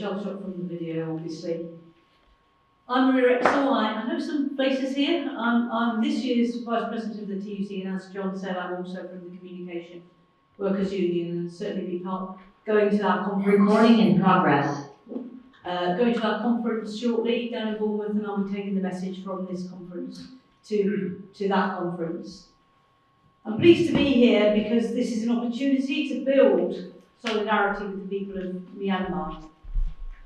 I've shot from the video, obviously. I'm Maria Exall. I know some faces here. I'm this year's Vice President of the TUC, and as John said, I'm also from the Communication Workers Union, and certainly be going to our conference. Recording in progress. Going to our conference shortly down in Bournemouth, and I'll be taking the message from this conference to that conference. I'm pleased to be here because this is an opportunity to build solidarity with the people of Myanmar.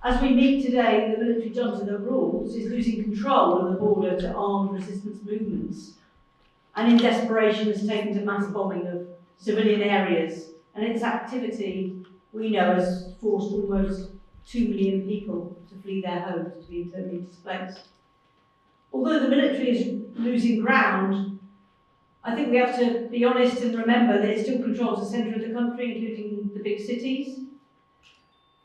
As we meet today, the military junta that rules is losing control of the border to armed resistance movements, and in desperation has taken to mass bombing of civilian areas, and its activity we know has forced almost 2 million people to flee their homes, to be internally displaced. Although the military is losing ground, I think we have to be honest and remember that it still controls the centre of the country, including the big cities.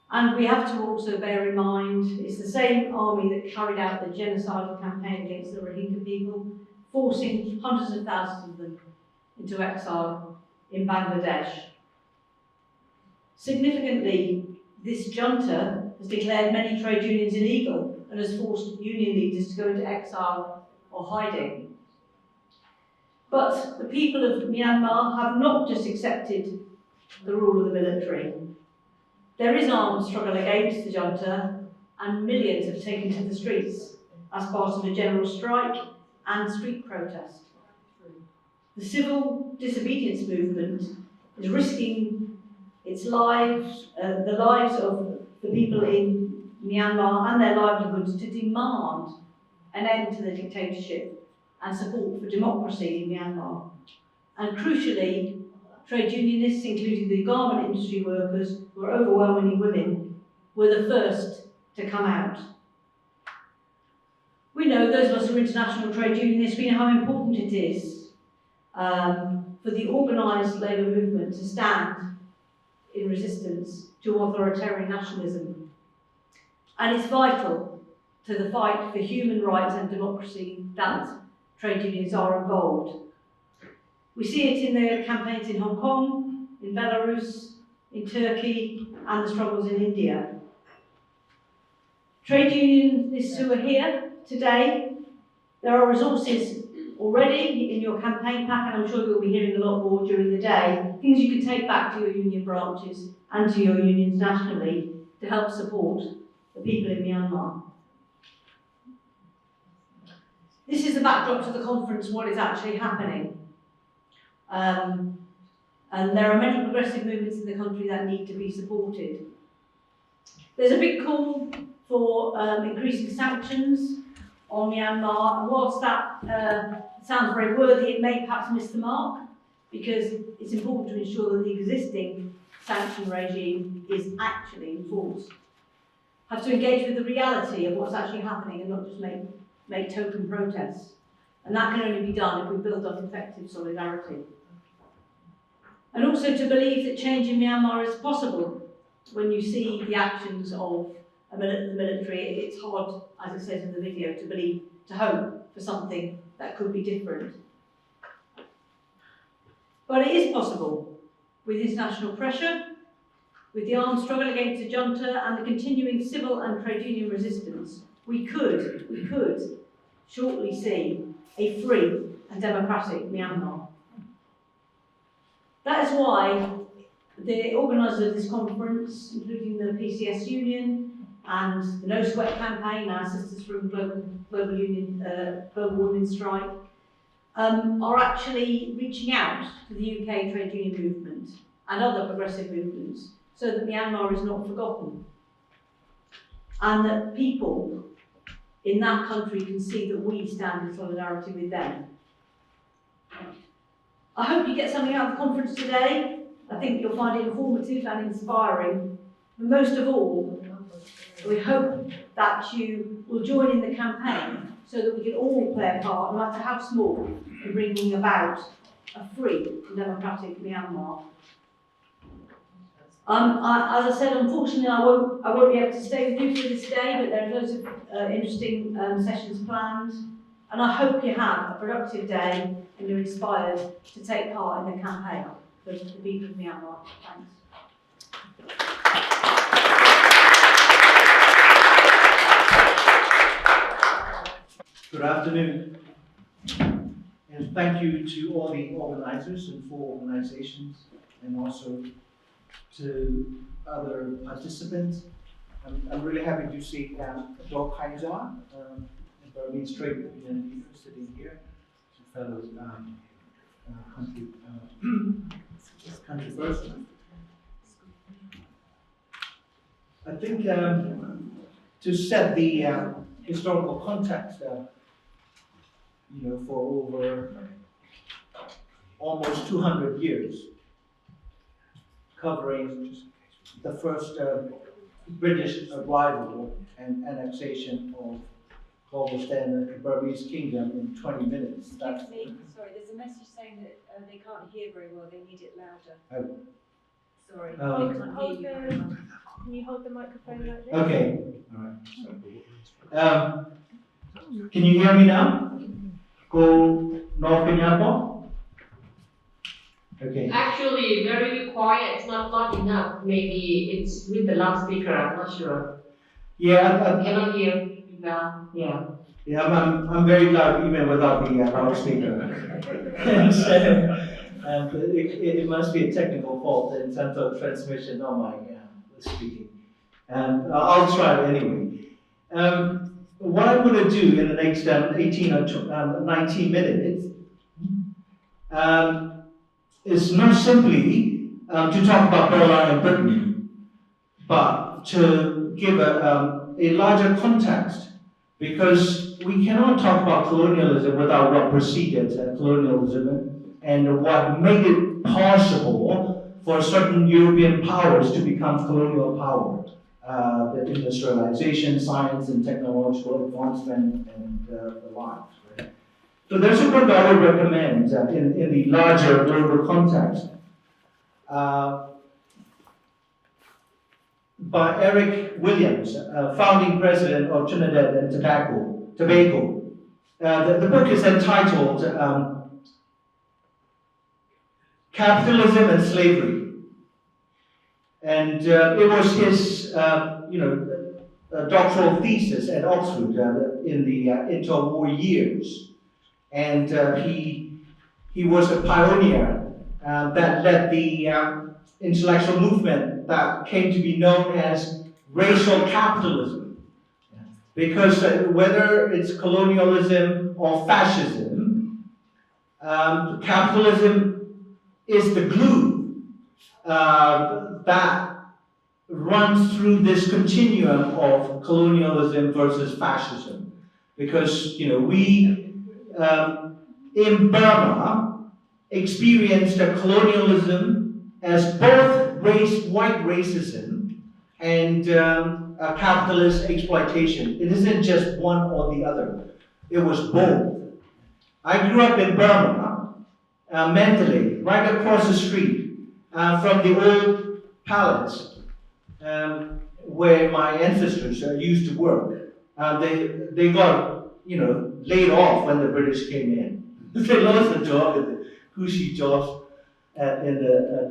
And we have to also bear in mind it's the same army that carried out the genocidal campaign against the Rohingya people, forcing hundreds of thousands of them into exile in Bangladesh. Significantly, this junta has declared many trade unions illegal and has forced union leaders to go into exile or hiding. But the people of Myanmar have not just accepted the rule of the military. There is armed struggle against the junta, and millions have taken to the streets as part of a general strike and street protest. The civil disobedience movement is risking its lives, the lives of the people in Myanmar and their livelihoods to demand an end to the dictatorship and support for democracy in Myanmar. And crucially, trade unionists, including the garment industry workers, who are overwhelmingly women, were the first to come out. We know, those of us who are international trade unionists, we know how important it is for the organised labour movement to stand in resistance to authoritarian nationalism. And it's vital to the fight for human rights and democracy that trade unions are involved. We see it in the campaigns in Hong Kong, in Belarus, in Turkey, and the struggles in India. Trade unionists who are here today, there are resources already in your campaign pack, and I'm sure you'll be hearing a lot more during the day, things you can take back to your union branches and to your unions nationally to help support the people in Myanmar. This is the backdrop to the conference, what is actually happening. And there are many progressive movements in the country that need to be supported. There's a big call for increasing sanctions on Myanmar, and whilst that sounds very worthy, it may perhaps miss the mark, because it's important to ensure that the existing sanction regime is actually enforced. Have to engage with the reality of what's actually happening and not just make token protests. And that can only be done if we build up effective solidarity. And also to believe that change in Myanmar is possible. When you see the actions of the military, it's hard, as it says in the video, to believe, to hope for something that could be different. But it is possible. With international pressure, with the armed struggle against the junta and the continuing civil and trade union resistance, we could shortly see a free and democratic Myanmar. That is why the organisers of this conference, including the PCS Union and the No Sweat campaign, our sisters from Global Women's Strike, are actually reaching out to the UK trade union movement and other progressive movements so that Myanmar is not forgotten, and that people in that country can see that we stand in solidarity with them. I hope you get something out of the conference today. I think you'll find it informative and inspiring. But most of all, we hope that you will join in the campaign so that we can all play a part, no matter how small, in bringing about a free and democratic Myanmar. As I said, unfortunately, I won't be able to stay with you for this day, but there are loads of interesting sessions planned. And I hope you have a productive day and you're inspired to take part in the campaign for the people of Myanmar. Thanks. afternoon. And thank you to all the organizers and 4 organizations, and also to other participants. I'm really happy to see Dr. Khaing, a Burmese trade representative sitting here, a fellow country person. I think to set the historical context, for over almost 200 years, covering the first British arrival and annexation of global standard Burmese kingdom in 20 minutes. Sorry, there's a message saying that they can't hear very well, they need it louder. Oh. Sorry, they can't hear you very well. Can you hold the microphone like this? Okay, all right. Can you hear me now? Go North Kenyatta? Okay. Actually, very quiet, not enough. Maybe it's with the loudspeaker, I'm not sure. Yeah, I cannot hear well, yeah. Yeah, I'm very loud even without the loudspeaker. And it must be a technical fault in terms of transmission on my speaking. I'll try it anyway. What I'm going to do in the next 18 or 19 minutes is not simply to talk about Burma and Britain, but to give a larger context, because we cannot talk about colonialism without what preceded colonialism and what made it possible for certain European powers to become colonial power. The industrialization, science and technological advancement, and the like. Right? So there's a book I would recommend in the larger global context by Eric Williams, founding president of Trinidad and Tobago. The book is entitled Capitalism and Slavery. And it was his, doctoral thesis at Oxford in the interwar years. And he was a pioneer that led the intellectual movement that came to be known as racial capitalism. Because whether it's colonialism or fascism, capitalism is the glue that runs through this continuum of colonialism versus fascism. Because, we in Burma experienced a colonialism as both white racism and a capitalist exploitation. It isn't just one or the other. It was both. I grew up in Burma, Mandalay, right across the street from the old palace where my ancestors used to work. They got laid off when the British came in. They lost a job in the cushy jobs in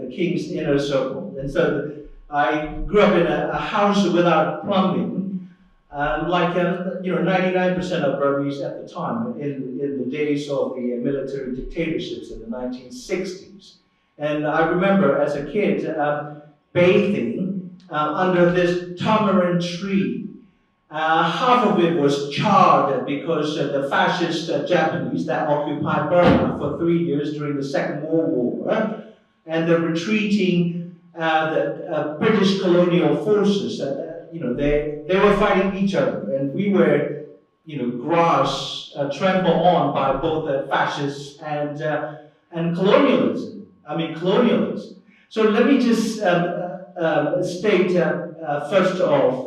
the king's inner circle. And so I grew up in a house without plumbing, like 99% of Burmese at the time, in the days of the military dictatorships in the 1960s. And I remember as a kid bathing under this tamarind tree. Half of it was charred because the fascist Japanese that occupied Burma for 3 years during the Second World War, and the retreating the British colonial forces, they were fighting each other, and we were, grass trampled on by both the fascists and colonialism. Colonialism. So let me just state first off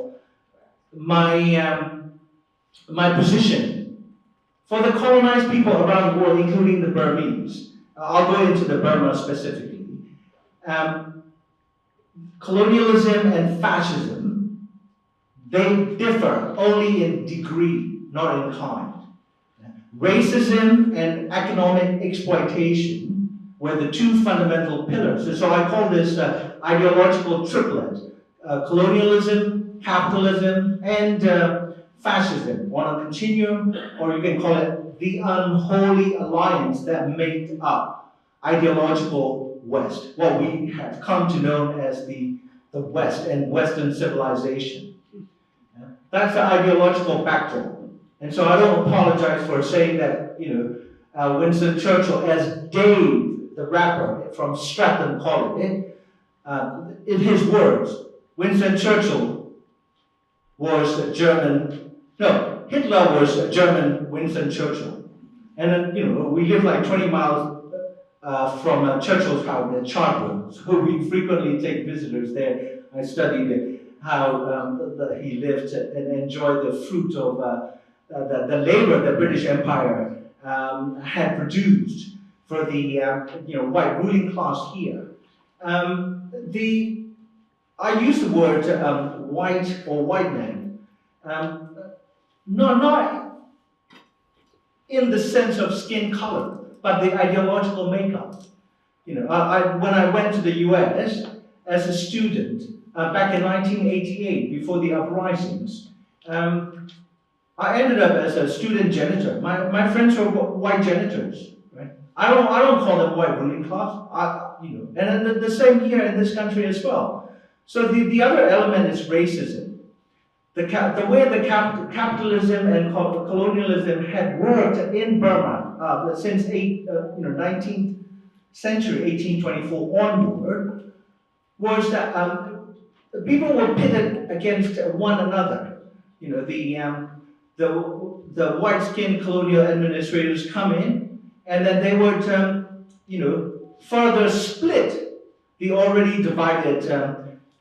my position for the colonized people around the world, including the Burmese. I'll go into the Burma specifically. Colonialism and fascism, they differ only in degree, not in kind. Racism and economic exploitation were the two fundamental pillars. So I call this ideological triplet: colonialism, capitalism, and fascism on a continuum, or you can call it the unholy alliance that made up ideological West, what we have come to know as the West and Western civilization. That's the ideological backdrop. And so I don't apologize for saying that, Winston Churchill, as Dave, the rapper from Stratton, called it, in his words, Winston Churchill was a German, no, Hitler was a German Winston Churchill. And then, we live like 20 miles from Churchill's house in Chartwell, so we frequently take visitors there. I studied how he lived and enjoyed the fruit of the labor the British Empire had produced for the white ruling class here. I use the word white or white man, not in the sense of skin color, but the ideological makeup. When I went to the US as a student back in 1988, before the uprisings, I ended up as a student janitor. My friends were white janitors, right? I don't call them white ruling class, and then the same here in this country as well. So the other element is racism. The way the capitalism and colonialism had worked in Burma since 19th century, 1824 onward, was that people were pitted against one another. The white-skinned colonial administrators come in, and then they would, further split the already divided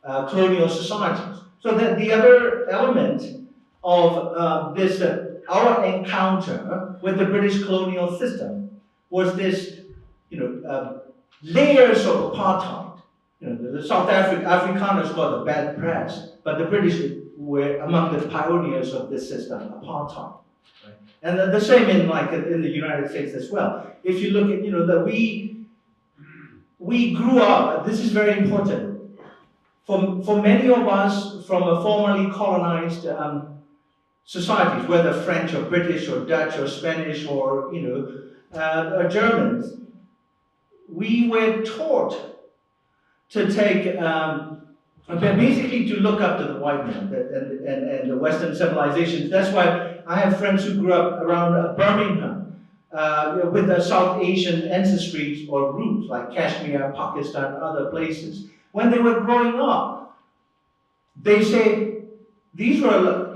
colonial societies. So that the other element of this, our encounter with the British colonial system was this, layers of apartheid. The South Afrikaners got the bad press, but the British were among the pioneers of this system, apartheid. Right? And the same in the United States as well. If you look at, that we grew up, this is very important. For many of us from a formerly colonized societies, whether French or British or Dutch or Spanish or or Germans, we were taught to take basically to look up to the white man and the Western civilizations. That's why I have friends who grew up around Birmingham with the South Asian ancestries or roots, like Kashmir, Pakistan, other places. When they were growing up, they say, these were,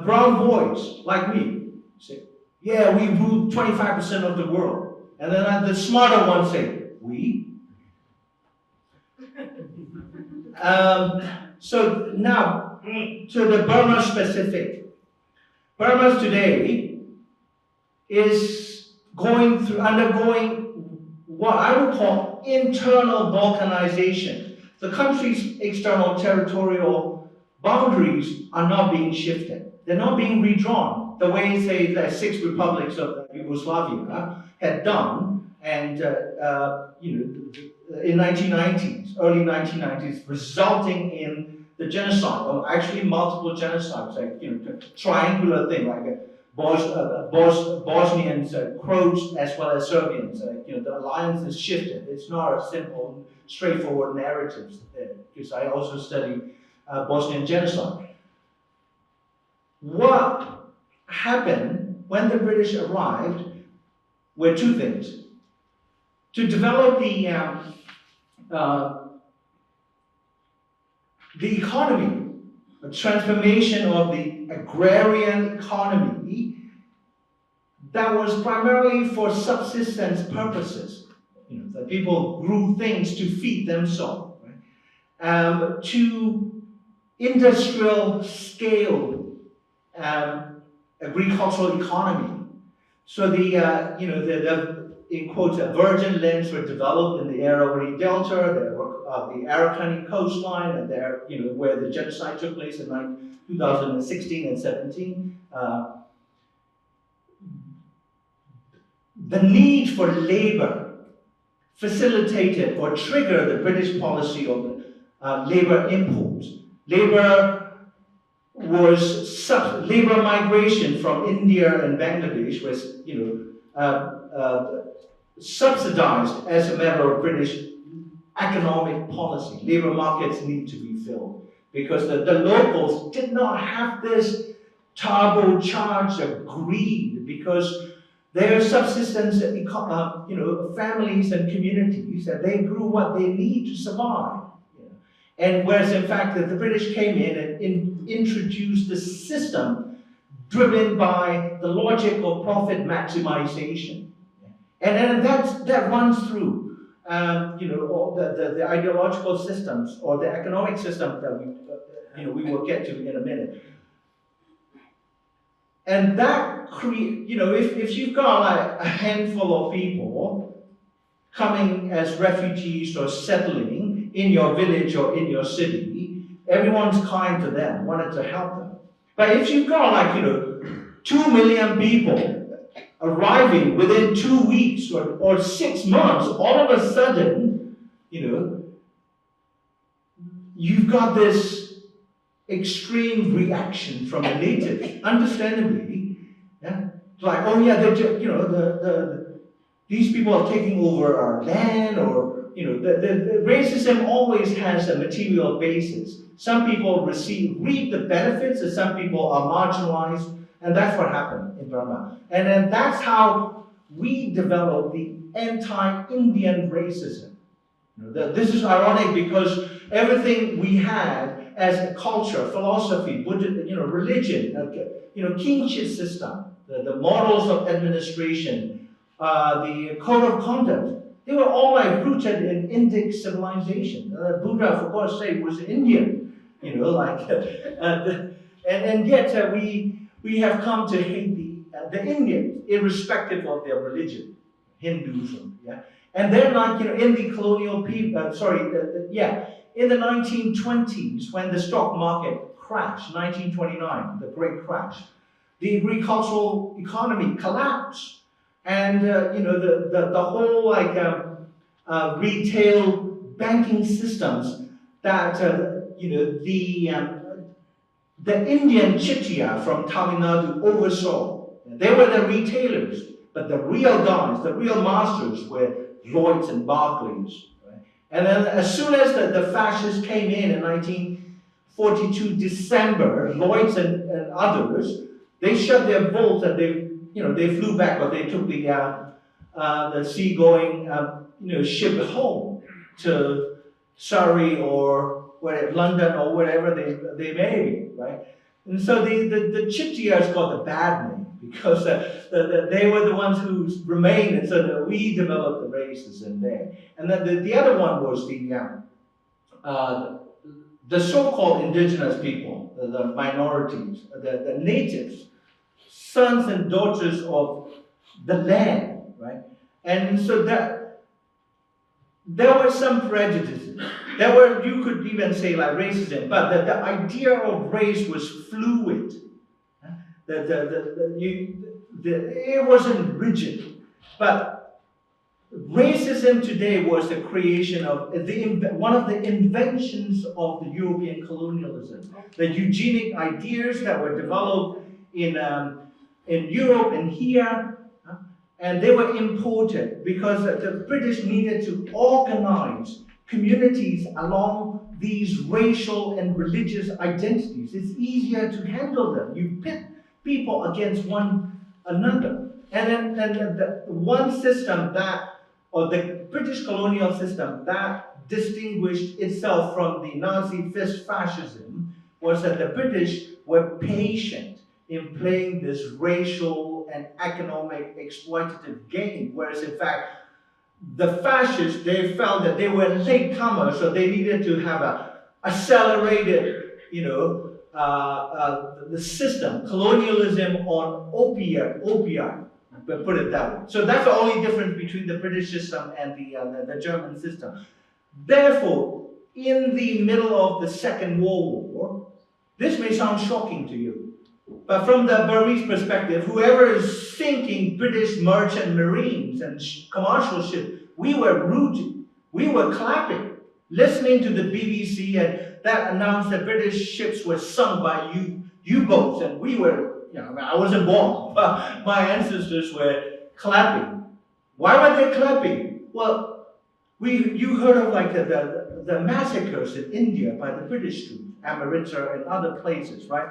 brown boys like me. Say, yeah, we ruled 25% of the world. And then the smarter ones say, we? So now, to the Burma specific. Burma today is undergoing what I would call internal balkanization. The country's external territorial boundaries are not being shifted. They're not being redrawn the way, say, the 6 republics of Yugoslavia had done, and in 1990s, early 1990s, resulting in the genocide, or actually multiple genocides, like triangular thing, like Bosnians, Croats, as well as Serbians. The alliance is shifted. It's not a simple, straightforward narrative, because I also study Bosnian genocide. What happened when the British arrived were two things. To develop the economy, a transformation of the agrarian economy that was primarily for subsistence purposes. The people grew things to feed themselves. Right? To industrial scale agricultural economy. So the in quotes, virgin lands were developed in the Aravalli Delta, the Arakan coastline, and there, where the genocide took place in 2016 and 17. The need for labor facilitated or triggered the British policy of labor imports. Labor was labor migration from India and Bangladesh was, subsidized as a matter of British economic policy. Labor markets need to be filled because the locals did not have this turbocharged of greed because their subsistence, families and communities, that they grew what they need to survive. And whereas in fact that the British came in and introduced the system driven by the logic of profit maximization. And then that runs through all the ideological systems or the economic systems that we will get to in a minute. And that if you've got like a handful of people coming as refugees or settling in your village or in your city, everyone's kind to them, wanted to help them. But if you've got like 2 million people arriving within 2 weeks or 6 months, all of a sudden, you've got this extreme reaction from the natives, understandably. Yeah? Like, oh yeah, these people are taking over our land, or the racism always has a material basis. Some people reap the benefits, and some people are marginalized, and that's what happened in Burma. And then that's how we developed the anti-Indian racism. This is ironic because everything we had as a culture, philosophy, religion, kingship system, the models of administration, the code of conduct, they were all like rooted in Indic civilization. Buddha, for God's sake, was Indian, and yet we have come to hate the Indians, irrespective of their religion, Hinduism, yeah. And then, in the colonial in the 1920s, when the stock market crashed, 1929, the great crash, the agricultural economy collapsed, and the whole retail banking systems that the Indian Chitya from Tamil Nadu oversaw. They were the retailers, but the real guys, the real masters were Lloyds and Barclays. Right? And then as soon as the fascists came in 1942 December, Lloyds and others, they shut their bolts and they flew back, or they took the seagoing ship home to Surrey or London or wherever they may be, right? And so the Chittias got the bad name because they were the ones who remained, and so we developed the racism there. And then the other one was the so-called indigenous people, the minorities, the natives, sons and daughters of the land, right? And so that there were some prejudices. You could even say like racism, but the idea of race was fluid. It wasn't rigid. But racism today was the creation of one of the inventions of the European colonialism. The eugenic ideas that were developed in Europe and here, and they were imported because the British needed to organize communities along these racial and religious identities. It's easier to handle them. You pit people against one another. And then the one system the British colonial system that distinguished itself from the Nazi fascism was that the British were patient in playing this racial and economic exploitative game, whereas in fact, the fascists, they felt that they were latecomers, so they needed to have a accelerated, the system, colonialism on opium, put it that way. So that's the only difference between the British system and the German system. Therefore, in the middle of the Second World War, this may sound shocking to you, but from the Burmese perspective, whoever is sinking British merchant marines and commercial ships, we were rooting, we were clapping, listening to the BBC and that announced that British ships were sunk by U-boats, and we were, I wasn't born, but my ancestors were clapping. Why were they clapping? Well, you heard of like the massacres in India by the British troops, Amritsar and other places, right?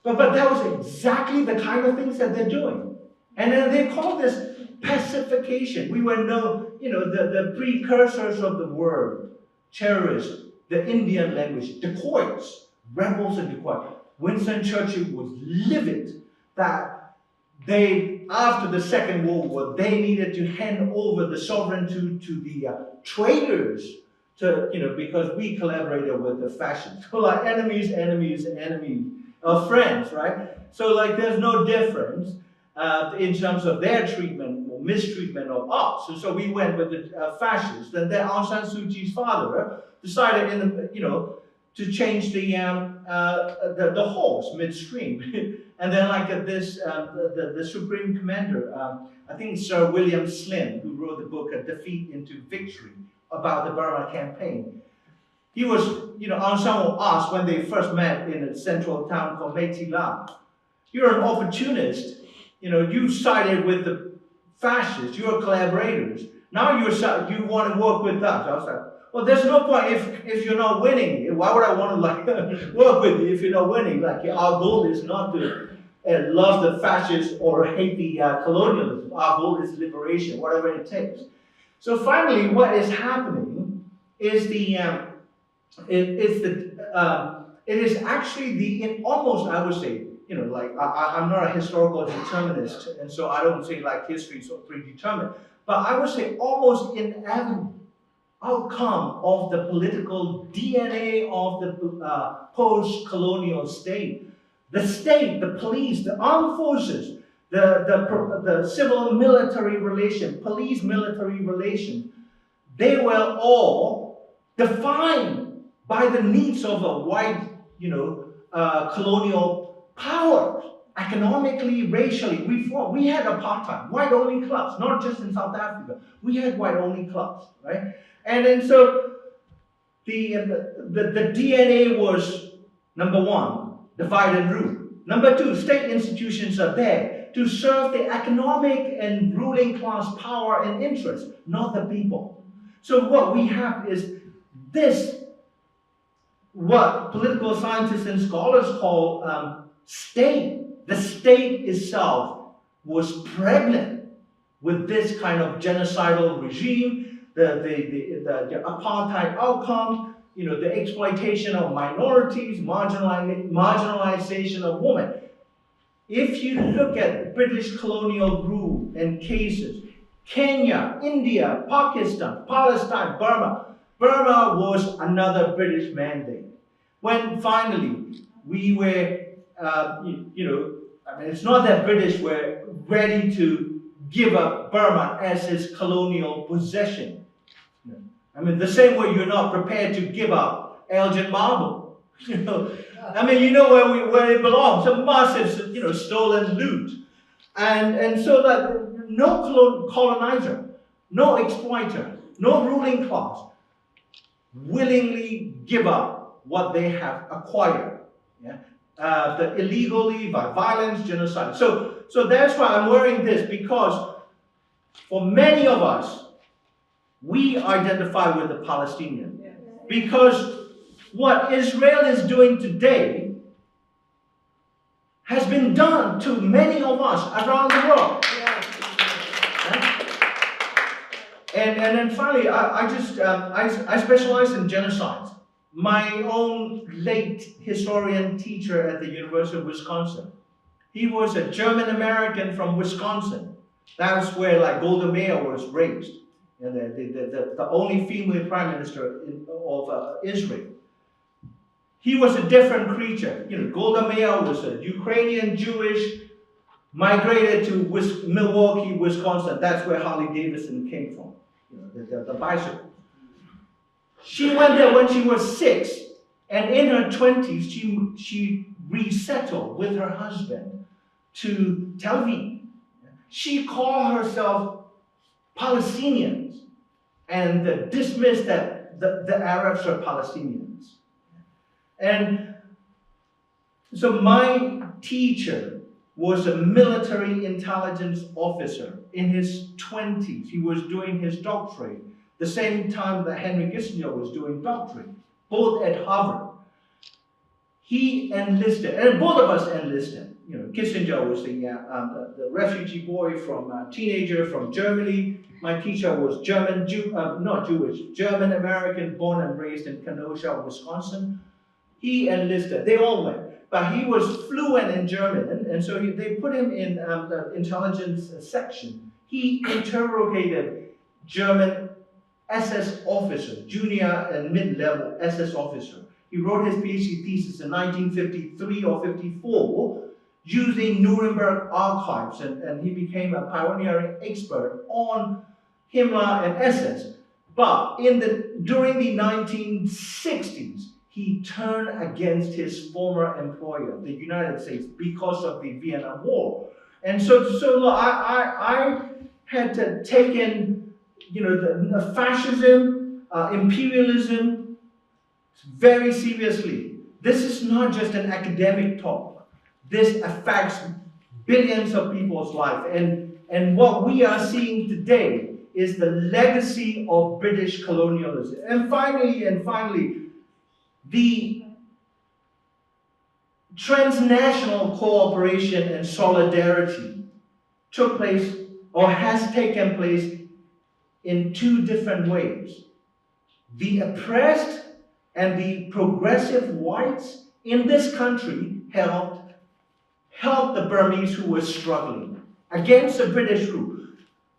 But that was exactly the kind of things that they're doing. And then they call this pacification. We were known, the precursors of the word, terrorists, the Indian language, dacoits, rebels and dacoits. Winston Churchill was livid that after the Second World War, they needed to hand over the sovereignty to the traitors, because we collaborated with the fascists. So like enemies, friends, right? So like there's no difference in terms of their treatment or mistreatment of us. So we went with the fascists, and then Aung San Suu Kyi's father decided to change the horse midstream. And then like the Supreme Commander, I think Sir William Slim, who wrote the book A Defeat into Victory about the Burma campaign. He was, Aung San was asked when they first met in a central town called Mae Thi La, you're an opportunist, you sided with the fascists, you're collaborators. Now you want to work with us. I was like, well, there's no point if you're not winning. Why would I want to work with you if you're not winning? Like our goal is not to love the fascists or hate the colonialism. Our goal is liberation, whatever it takes. So finally, what is happening is it is actually almost, I would say, I'm not a historical determinist, and so I don't say like history is so predetermined, but I would say almost inevitable outcome of the political DNA of the post-colonial state. The state, the police, the armed forces, the civil-military relation, police-military relations, they were all defined by the needs of a white, colonial power, economically, racially. We had apartheid, white-only clubs, not just in South Africa. We had white-only clubs, right? And then so the DNA was, number one, divide and rule. Number two, state institutions are there to serve the economic and ruling class power and interest, not the people. So what we have is this, what political scientists and scholars call state. The state itself was pregnant with this kind of genocidal regime, the apartheid outcome, the exploitation of minorities, marginalization of women. If you look at British colonial rule and cases, Kenya, India, Pakistan, Palestine, Burma was another British mandate. When finally we were, it's not that British were ready to give up Burma as its colonial possession. The same way you're not prepared to give up Elgin Marble. Where it belongs, a massive, stolen loot. And so that no colonizer, no exploiter, no ruling class willingly give up what they have acquired. The illegally, by violence, genocide. So that's why I'm wearing this, because for many of us, we identify with the Palestinian. Because what Israel is doing today has been done to many of us around the world. And then finally, I specialize in genocides. My own late historian teacher at the University of Wisconsin, he was a German American from Wisconsin. That's where like Golda Meir was raised, and the only female prime minister of Israel. He was a different creature. Golda Meir was a Ukrainian Jewish, migrated to Milwaukee, Wisconsin. That's where Harley Davidson came from, the bicycle. She went there when she was 6, and in her 20s, she resettled with her husband to Tel Aviv. She called herself Palestinians and dismissed that the Arabs are Palestinians. And so my teacher was a military intelligence officer in his 20s. He was doing his doctorate the same time that Henry Kissinger was doing doctorate, both at Harvard. He enlisted, and both of us enlisted. You know, Kissinger was the refugee boy teenager from Germany. My teacher was not Jewish, German American, born and raised in Kenosha, Wisconsin. He enlisted. They all went. But he was fluent in German, and so they put him in the intelligence section. He interrogated German SS officers, junior and mid-level SS officer. He wrote his PhD thesis in 1953 or 54 using Nuremberg archives, and he became a pioneering expert on Himmler and SS. But during the 1960s, he turned against his former employer, the United States, because of the Vietnam War. And so I had to take in, the fascism, imperialism very seriously. This is not just an academic talk. This affects billions of people's lives. And what we are seeing today is the legacy of British colonialism. And finally, the transnational cooperation and solidarity took place or has taken place in two different ways. The oppressed and the progressive whites in this country helped the Burmese who were struggling against the British rule.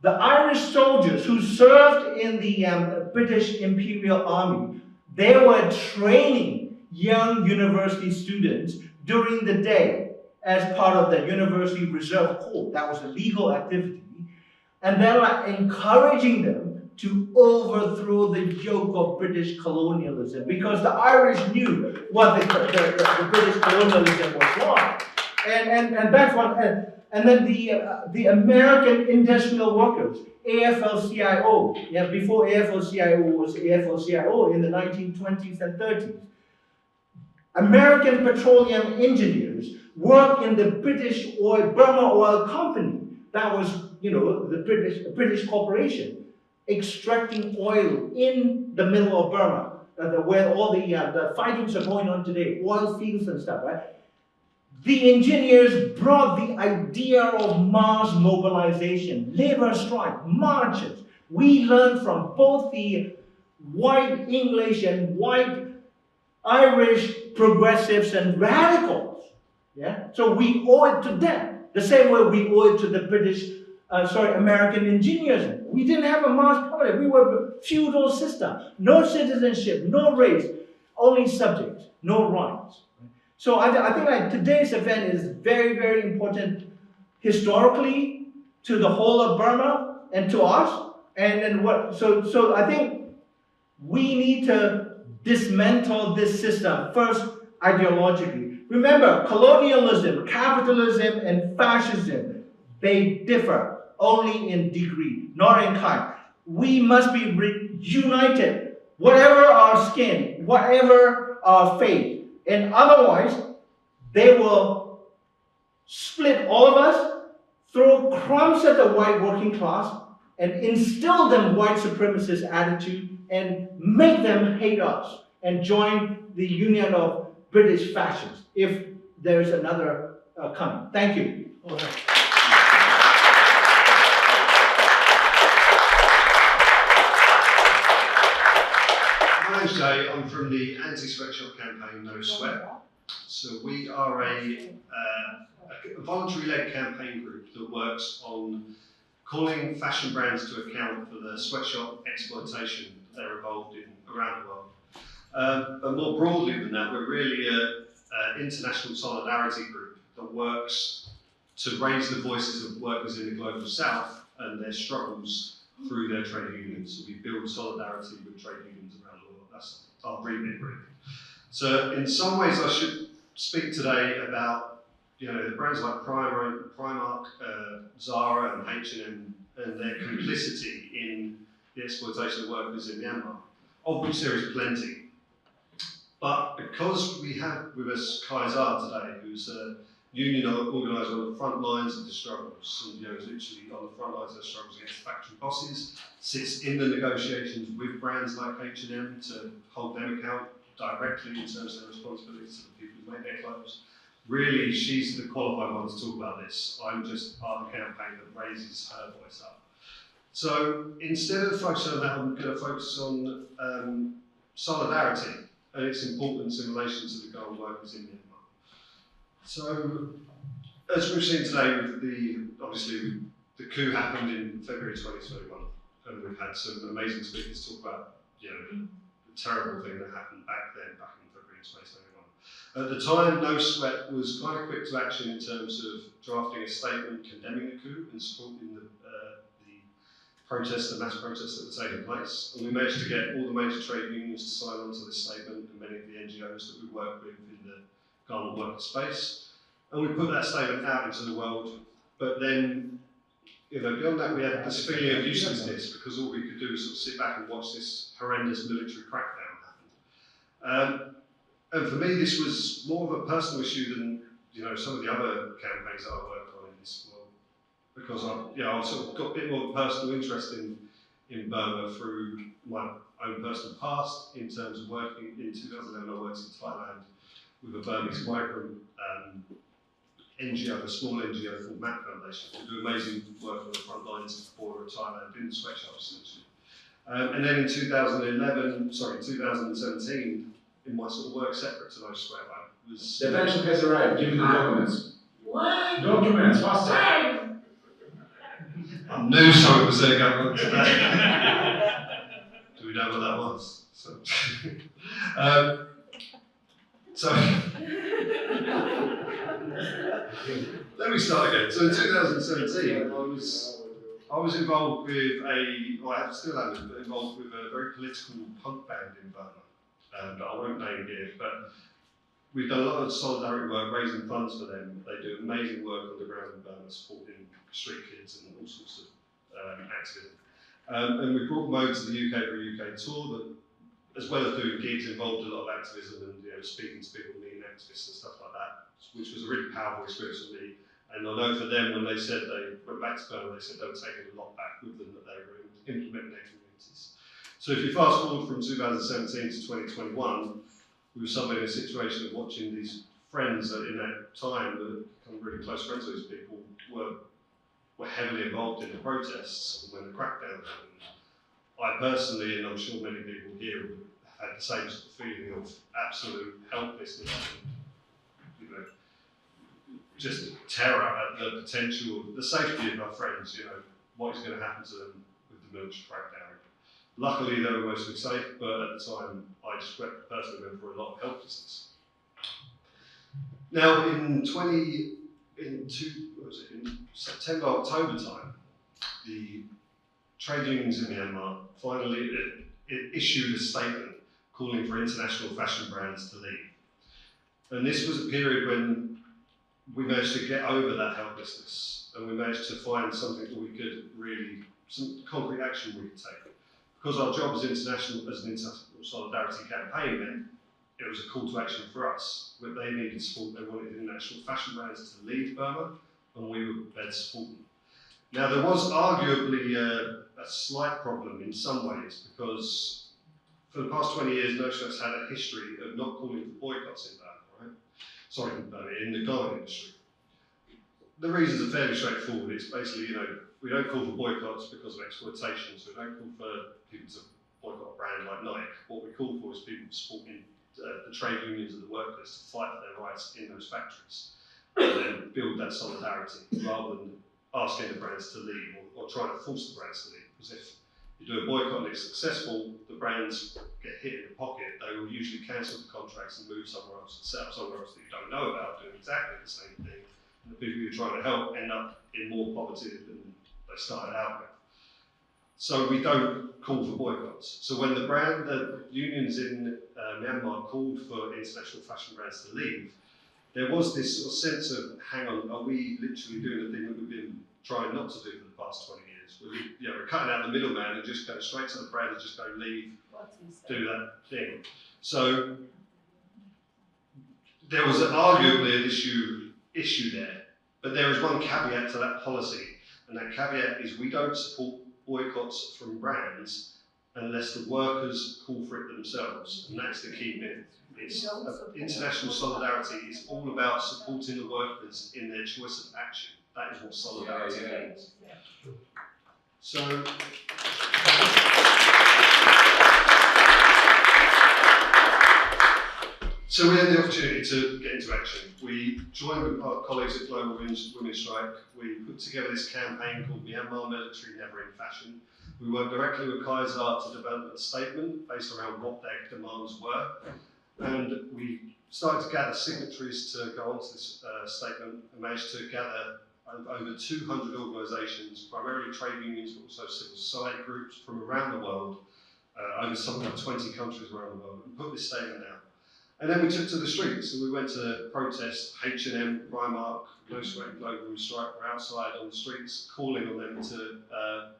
The Irish soldiers who served in the British Imperial Army, they were training young university students during the day as part of the University Reserve Corps. That was a legal activity. And they were encouraging them to overthrow the yoke of British colonialism because the Irish knew what the British colonialism was like. And that's what, and then the American industrial workers, AFL-CIO, before AFL-CIO was AFL-CIO in the 1920s and 30s. American petroleum engineers worked in the British Burma Oil Company. That was, the British corporation, extracting oil in the middle of Burma, where all the fightings are going on today, oil fields and stuff, right? The engineers brought the idea of mass mobilization, labor strike, marches. We learned from both the white English and white Irish progressives and radicals. Yeah? So we owe it to them. The same way we owe it to the American engineers. We didn't have a mass public. We were a feudal system. No citizenship, no race, only subjects, no rights. So I think today's event is very, very important historically to the whole of Burma and to us. And then so I think we need to dismantle this system first ideologically. Remember, colonialism, capitalism, and fascism, they differ only in degree, not in kind. We must be united, whatever our skin, whatever our faith. And otherwise, they will split all of us, throw crumbs at the white working class, and instill them white supremacist attitude, and make them hate us, and join the union of British fascists, if there's another coming. Thank you. My name's Jay. I'm from the anti-sweatshop campaign No Sweat. So we are a voluntary-led campaign group that works on calling fashion brands to account for the sweatshop exploitation that they're involved in around the world. But more broadly than that, we're really an international solidarity group that works to raise the voices of workers in the global south and their struggles through their trade unions. So we build solidarity with trade unions around the world. That's our remit, really. So in some ways, I should speak today about the brands like Primark, Zara, and H&M, and their complicity in the exploitation of workers in Myanmar, of which there is plenty. But because we have with us Kaiser today, who's a union organiser on the front lines of the struggles, and is literally on the front lines of the struggles against factory bosses, sits in the negotiations with brands like H&M to hold them account directly in terms of their responsibilities to the people who make their clothes. Really, she's the qualified one to talk about this. I'm just part of the campaign that raises her voice up. So instead of focusing on that, I'm going to focus on solidarity and its importance in relation to the gold workers in Myanmar. So, as we've seen today, with obviously the coup happened in February 2021, and we've had some amazing speakers talk about the terrible thing that happened back in February 2021. At the time, No Sweat was kind of quick to action in terms of drafting a statement condemning the coup and supporting the mass protests that were taking place. And we managed to get all the major trade unions to sign on to this statement, and many of the NGOs that we work with in the garment worker space. And we put that statement out into the world. But then, beyond that, we had this feeling of uselessness because all we could do was sort of sit back and watch this horrendous military crackdown happen. And for me, this was more of a personal issue than some of the other campaigns that I worked on in this world, because I've sort of got a bit more of a personal interest in Burma through my own personal past in terms of working in 2011. I worked in Thailand with a Burmese migrant NGO, a small NGO called MAP Foundation, who do amazing work on the front lines of the border of Thailand in the sweatshops essentially. And then in 2017, in my sort of work separate to No Sweat, I was... The pension has arrived, give me the documents. What? Documents, faster! I knew something was going on today. Do we know what that was? Let me start again. So in 2017, I was involved with still am involved with a very political punk band in Burma. That I won't name here, but we've done a lot of solidarity work, raising funds for them. They do amazing work on the ground in Burma, supporting street kids and all sorts of activism. And we brought them over to the UK for a UK tour that, as well as doing gigs, involved a lot of activism and speaking to people, meeting activists and stuff like that, which was a really powerful experience for me. And I know for them, when they said they went back to Burma, they said they were taking a lot back with them that they were implementing their communities. So if you fast forward from 2017 to 2021, we were suddenly in a situation of watching these friends that in that time that become really close friends with these people were heavily involved in the protests when the crackdown happened. I personally, and I'm sure many people here, have had the same sort of feeling of absolute helplessness and just terror at the potential, the safety of our friends, what is going to happen to them with the military crackdown. Luckily, they were mostly safe, but at the time, I just personally went for a lot of helplessness. Now, in September, October time, the trade unions in Myanmar finally issued a statement calling for international fashion brands to leave. And this was a period when we managed to get over that helplessness, and we managed to find something that we could really, some concrete action we could take. Because our job as an international solidarity campaign meant it was a call to action for us. But they needed support, they wanted international fashion brands to leave Burma, and we were prepared to support them. Now there was arguably a slight problem in some ways, because for the past 20 years, No Sweat's had a history of not calling for boycotts in Burma, right? Sorry, in the garment industry. The reasons are fairly straightforward. It's basically, we don't call for boycotts because of exploitation, so we don't call for people to boycott a brand like Nike. What we call for is people supporting the trade unions and the workers to fight for their rights in those factories, and then build that solidarity rather than asking the brands to leave or trying to force the brands to leave. Because if you do a boycott and it's successful, the brands get hit in the pocket. They will usually cancel the contracts and move somewhere else and set up somewhere else that you don't know about doing exactly the same thing. And the people you're trying to help end up in more poverty than they started out with. So we don't call for boycotts. So when the unions in Myanmar called for international fashion brands to leave, there was this sort of sense of, hang on, are we literally doing the thing that we've been trying not to do for the past 20 years? We're cutting out the middleman and just go straight to the brand and just go leave, do that thing. So there was arguably an issue there, but there is one caveat to that policy, and that caveat is we don't support boycotts from brands unless the workers call for it themselves, and that's the key bit. It's international solidarity is all about supporting the workers in their choice of action. That is what solidarity means. So. So we had the opportunity to get into action. We joined with our colleagues at Global Women's Strike. We put together this campaign called Myanmar Military Never in Fashion. We worked directly with Kaiser to develop a statement based around what their demands were. And we started to gather signatories to go onto this statement and managed to gather over 200 organisations, primarily trade unions, but also civil society groups from around the world, over something like 20 countries around the world, and put this statement out. And then we took to the streets, and we went to protest. H&M, Primark, No Sweat, Global Women's Strike were outside on the streets, calling on them to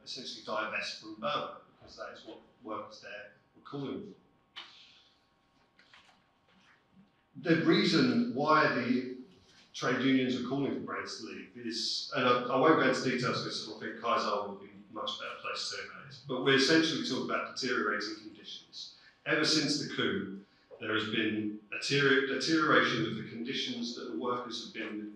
essentially divest from Burma, because that is what workers there were calling for. The reason why the trade unions are calling for brands to leave is, and I won't go into details because I think Kaiser would be a much better place to know this, but we're essentially talking about deteriorating conditions. Ever since the coup, there has been a deterioration of the conditions that the workers have been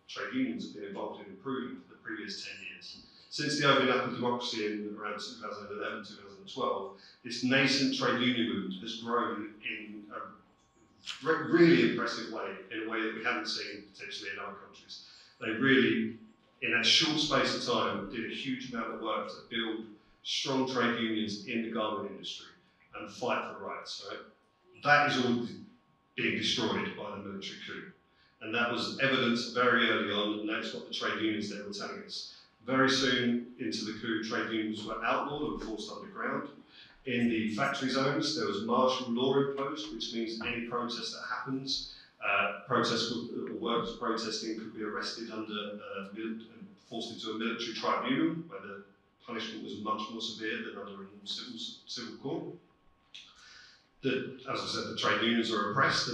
trade unions have been involved in improving for the previous 10 years. Since the opening up of democracy in around 2011, 2012, this nascent trade union movement has grown in a really impressive way, in a way that we haven't seen potentially in other countries. They really, in a short space of time, did a huge amount of work to build strong trade unions in the garment industry and fight for rights, right? That is all being destroyed by the military coup. And that was evidenced very early on, and that's what the trade unions there were telling us. Very soon into the coup, trade unions were outlawed and forced underground. In the factory zones, there was martial law imposed, which means any protest that happens, workers protesting could be arrested under and forced into a military tribunal, where the punishment was much more severe than under a civil court. As I said, the trade unions were oppressed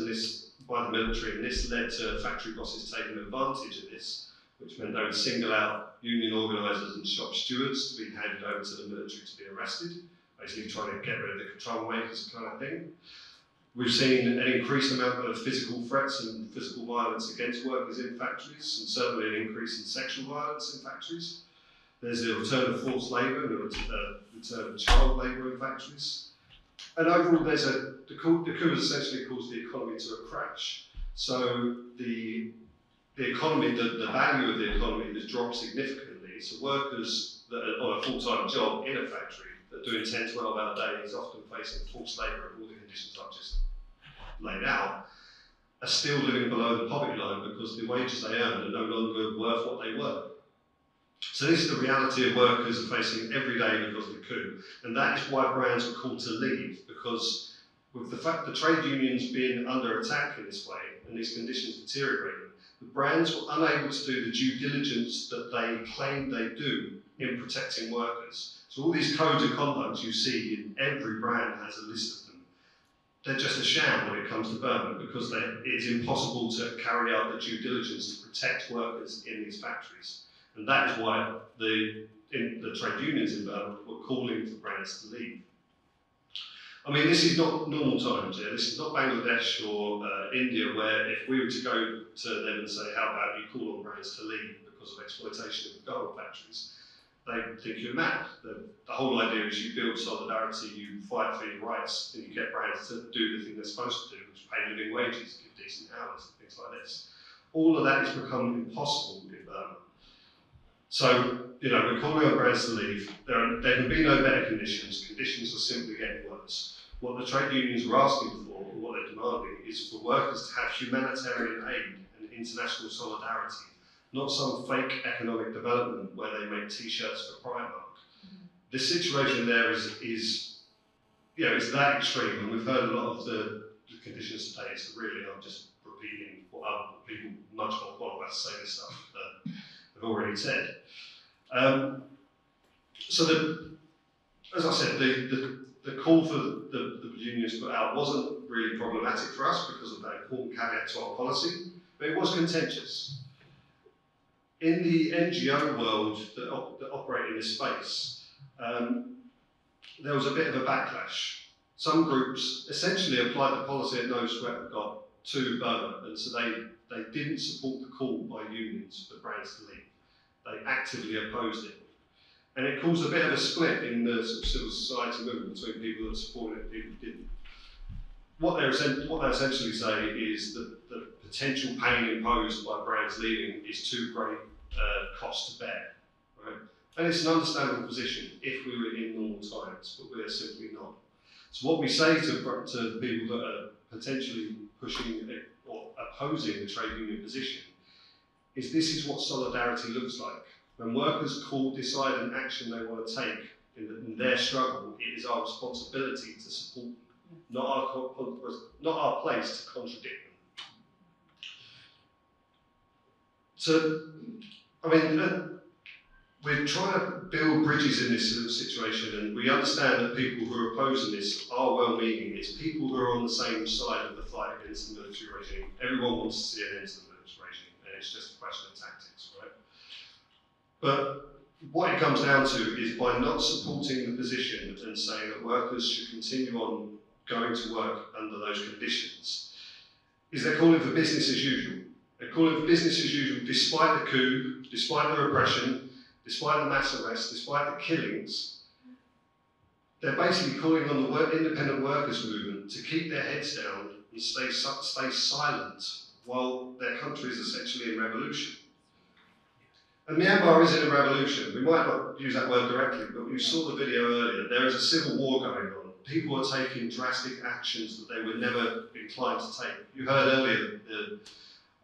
by the military, and this led to factory bosses taking advantage of this, which meant they would single out union organisers and shop stewards to be handed over to the military to be arrested, basically trying to get rid of the control makers kind of thing. We've seen an increased amount of physical threats and physical violence against workers in factories, and certainly an increase in sexual violence in factories. There's the return of forced labour and the return of child labour in factories. And overall, the coup has essentially caused the economy to a crash. So the economy, the value of the economy has dropped significantly. So workers that are on a full-time job in a factory that are doing 10, 12-hour days, often facing forced labour and all the conditions I've just laid out, are still living below the poverty line because the wages they earn are no longer worth what they were. So this is the reality of workers are facing every day because of the coup, and that is why brands were called to leave, because with the fact the trade unions being under attack in this way and these conditions deteriorating, the brands were unable to do the due diligence that they claimed they do in protecting workers. So all these codes of conduct you see in every brand has a list of them. They're just a sham when it comes to Burma because it's impossible to carry out the due diligence to protect workers in these factories. And that is why the trade unions in Burma were calling for brands to leave. I mean, this is not normal times, yeah? This is not Bangladesh or India, where if we were to go to them and say, how about you call on brands to leave because of exploitation of garment factories, they think you're mad. The whole idea is you build solidarity, you fight for your rights, and you get brands to do the thing they're supposed to do, which is pay living wages, give decent hours, and things like this. All of that has become impossible in Burma. So, we're calling on brands to leave. There can be no better conditions. Conditions are simply getting worse. What the trade unions are asking for, or what they're demanding, is for workers to have humanitarian aid and international solidarity, not some fake economic development where they make t-shirts for Primark. The situation there is that extreme, and we've heard a lot of the conditions today, so really I'm just repeating what other people much more qualified to say this stuff have already said. As I said, the call for the unions put out wasn't really problematic for us because of that important caveat to our policy, but it was contentious. In the NGO world that operate in this space, there was a bit of a backlash. Some groups essentially applied the policy at no sweat have got to Burma, and so they didn't support the call by unions for brands to leave. They actively opposed it. And it caused a bit of a split in the sort of civil society movement between people that supported it and people who didn't. What they essentially say is that the potential pain imposed by brands leaving is too great cost to bear, right? And it's an understandable position if we were in normal times, but we're simply not. So what we say to people that are potentially pushing or opposing the trade union position is this is what solidarity looks like. When workers decide an action they want to take in their struggle, it is our responsibility to support them, not our place to contradict them. So, I mean, we're trying to build bridges in this situation, and we understand that people who are opposing this are well-meaning. It's people who are on the same side of the fight against the military regime. Everyone wants to see an end to the military regime, and it's just a question of tactics, right? But what it comes down to is by not supporting the position and saying that workers should continue on going to work under those conditions, is they're calling for business as usual. They're calling for business as usual despite the coup, despite the repression, despite the mass arrests, despite the killings. They're basically calling on the independent workers movement to keep their heads down and stay silent while their country is essentially in revolution. And Myanmar is in a revolution. We might not use that word directly, but you saw the video earlier. There is a civil war going on. People are taking drastic actions that they were never inclined to take. You heard earlier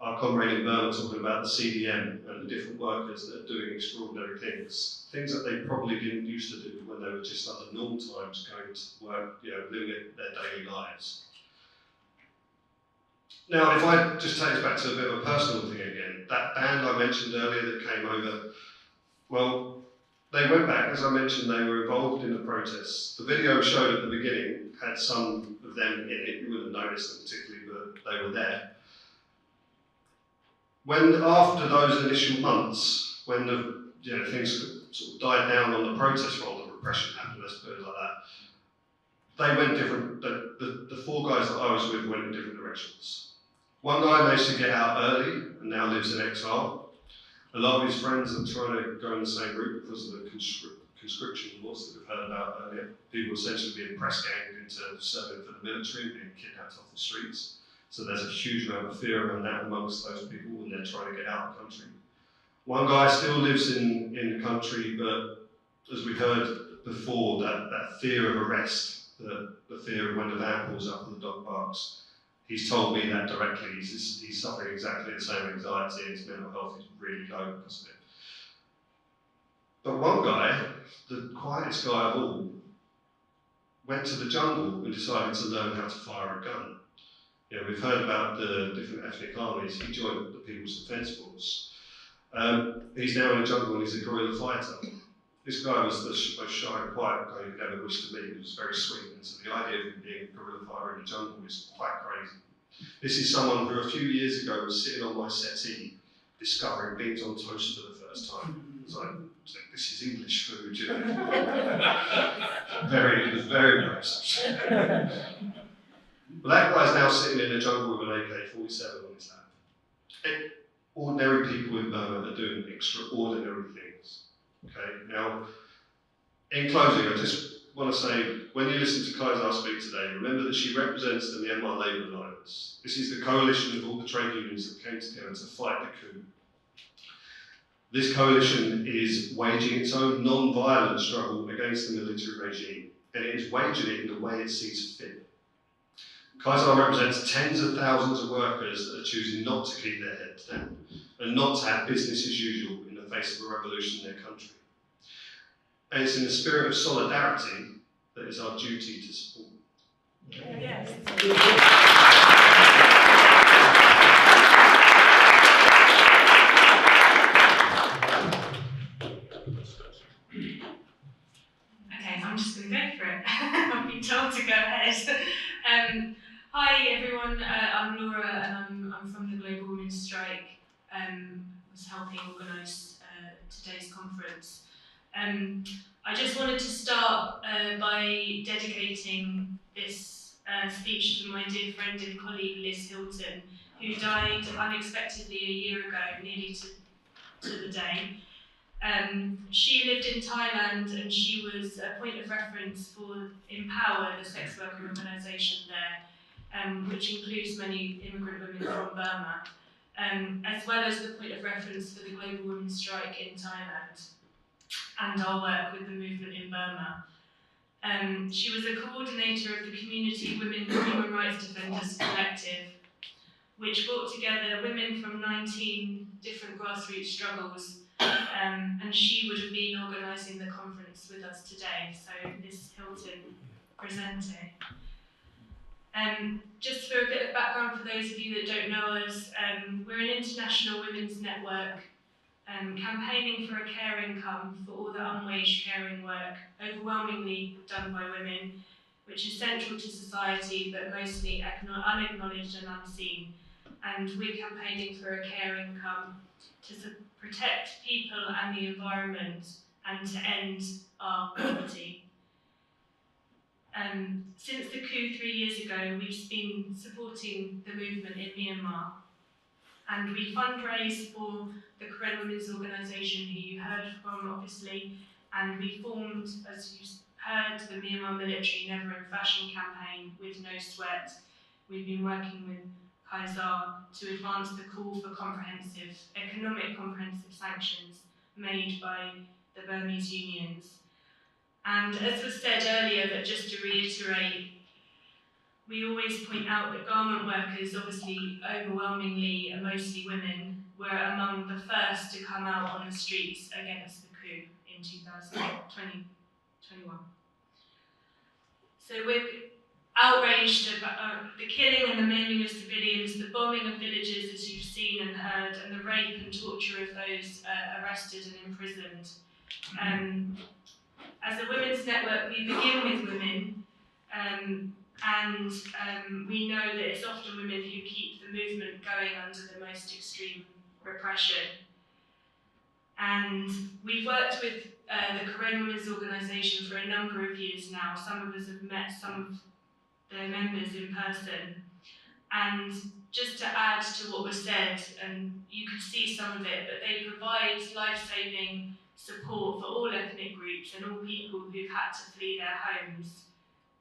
our comrade in Burma talking about the CDM and the different workers that are doing extraordinary things that they probably didn't used to do when they were just under normal times going to work, living their daily lives. Now, if I just take us back to a bit of a personal thing again, that band I mentioned earlier that came over, well, they went back, as I mentioned, they were involved in the protests. The video showed at the beginning had some of them in it. You wouldn't have noticed them particularly, but they were there. When after those initial months, when the things sort of died down on the protest front, the repression happened, let's put it like that, they went different. The four guys that I was with went in different directions. One guy managed to get out early and now lives in Exall. A lot of his friends are trying to go in the same route because of the conscription laws that we've heard about earlier. People essentially being press ganged into serving for the military and being kidnapped off the streets. So there's a huge amount of fear around that amongst those people when they're trying to get out of the country. One guy still lives in the country, but as we heard before, that fear of arrest, the fear of when the van pulls up and the dog barks, he's told me that directly. He's suffering exactly the same anxiety and his mental health is really low because of it. But one guy, the quietest guy of all, went to the jungle and decided to learn how to fire a gun. We've heard about the different ethnic armies. He joined the People's Defence Force. He's now in the jungle and he's a guerrilla fighter. This guy was the most shy and quiet guy you could ever wish to meet. He was very sweet, and so the idea of him being a guerrilla fighter in the jungle is quite crazy. This is someone who a few years ago was sitting on my settee discovering beans on toast for the first time. It was like, this is English food, It was very impressive. Well, that guy's now sitting in the jungle with an AK-47 on his lap. Ordinary people in Burma are doing extraordinary things. Okay, now, in closing, I just want to say, when you listen to Kaiser speak today, remember that she represents the Myanmar Labour Alliance. This is the coalition of all the trade unions that came together to fight the coup. This coalition is waging its own non-violent struggle against the military regime, and it is waging it in the way it sees fit. Kaiser represents tens of thousands of workers that are choosing not to keep their heads down and not to have business as usual in the face of a revolution in their country. And it's in the spirit of solidarity that it's our duty to support. Yes. Okay, I'm just going to go for it. I've been told to go ahead. Hi women's strike was helping organise today's conference. I just wanted to start by dedicating this speech to my dear friend and colleague Liz Hilton, who died unexpectedly a year ago, nearly to the day. She lived in Thailand and she was a point of reference for Empower, the sex worker organisation there, which includes many immigrant women from Burma, as well as the point of reference for the global women's strike in Thailand and our work with the movement in Burma. She was a coordinator of the Community Women Human Rights Defenders Collective, which brought together women from 19 different grassroots struggles, and she would have been organising the conference with us today, so Liz Hilton presenting. Just for a bit of background for those of you that don't know us, we're an international women's network campaigning for a care income for all the unwaged caring work, overwhelmingly done by women, which is central to society but mostly unacknowledged and unseen. And we're campaigning for a care income to protect people and the environment and to end our poverty. Since the coup 3 years ago, we've been supporting the movement in Myanmar, and we fundraise for the Khaing Women's Organisation, who you heard from obviously, and we formed, as you heard, the Myanmar Military Never in Fashion campaign with No Sweat. We've been working with Exall to advance the call for economic comprehensive sanctions made by the Burmese unions. And as was said earlier, but just to reiterate, we always point out that garment workers, obviously overwhelmingly and mostly women, were among the first to come out on the streets against the coup in 2021. So we're outraged about the killing and the maiming of civilians, the bombing of villages, as you've seen and heard, and the rape and torture of those arrested and imprisoned. As a women's network, we begin with women, and we know that it's often women who keep the movement going under the most extreme repression. And we've worked with the Khaing Women's Organisation for a number of years now. Some of us have met some of their members in person. And just to add to what was said, and you could see some of it, but they provide life-saving support for all ethnic groups and all people who've had to flee their homes.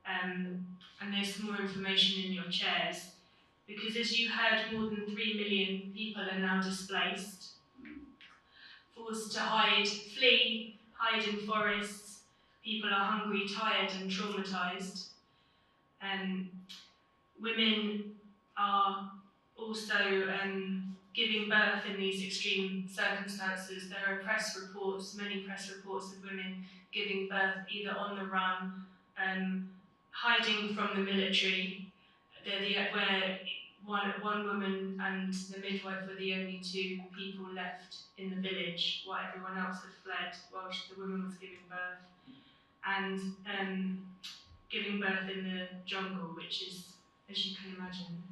And there's some more information in your chairs, because as you heard, more than 3 million people are now displaced, forced to flee, hide in forests. People are hungry, tired and traumatised. Women are also giving birth in these extreme circumstances. There are many press reports of women giving birth either on the run, hiding from the military, where one woman and the midwife were the only 2 people left in the village while everyone else had fled while the woman was giving birth, and giving birth in the jungle, which is, as you can imagine.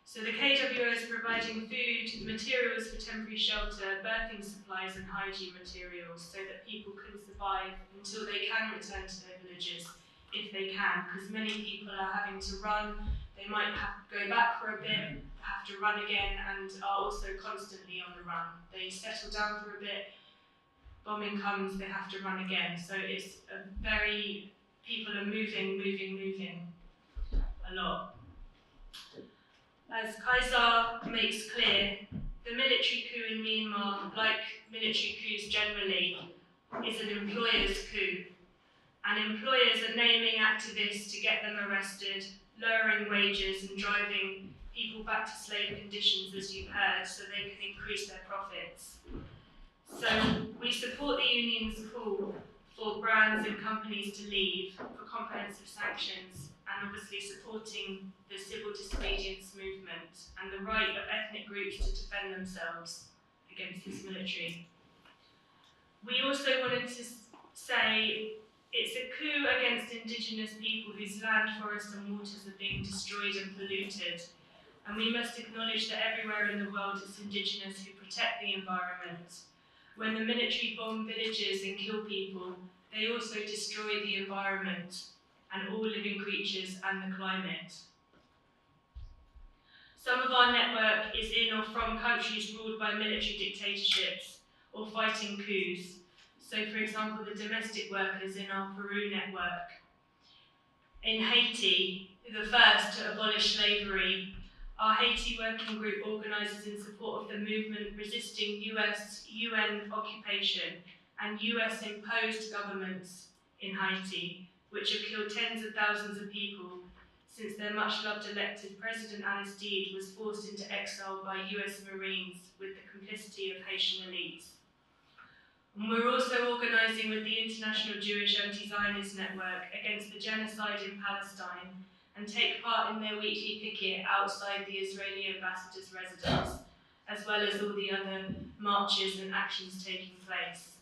So the KWO is providing food, materials for temporary shelter, birthing supplies and hygiene materials so that people can survive until they can return to their villages, if they can, because many people are having to run. They might have to go back for a bit, have to run again, and are also constantly on the run. They settle down for a bit, bombing comes, they have to run again. So it's people are moving a lot. As Kaiser makes clear, the military coup in Myanmar, like military coups generally, is an employer's coup. And employers are naming activists to get them arrested, lowering wages and driving people back to slave conditions, as you've heard, so they can increase their profits. So we support the union's call for brands and companies to leave, for comprehensive sanctions, and obviously supporting the civil disobedience movement and the right of ethnic groups to defend themselves against this military. We also wanted to say it's a coup against indigenous people whose land, forest and waters are being destroyed and polluted. and we must acknowledge that everywhere in the world it's indigenous who protect the environment. When the military bomb villages and kill people, they also destroy the environment and all living creatures and the climate. Some of our network is in or from countries ruled by military dictatorships or fighting coups. So, for example, the domestic workers in our Peru network. In Haiti, the first to abolish slavery, our Haiti working group organises in support of the movement resisting UN occupation and US imposed governments in Haiti, which have killed tens of thousands of people since their much loved elected President Aristide was forced into exile by US Marines with the complicity of Haitian elites. And we're also organising with the International Jewish Anti-Zionist Network against the genocide in Palestine and take part in their weekly picket outside the Israeli ambassador's residence, as well as all the other marches and actions taking place.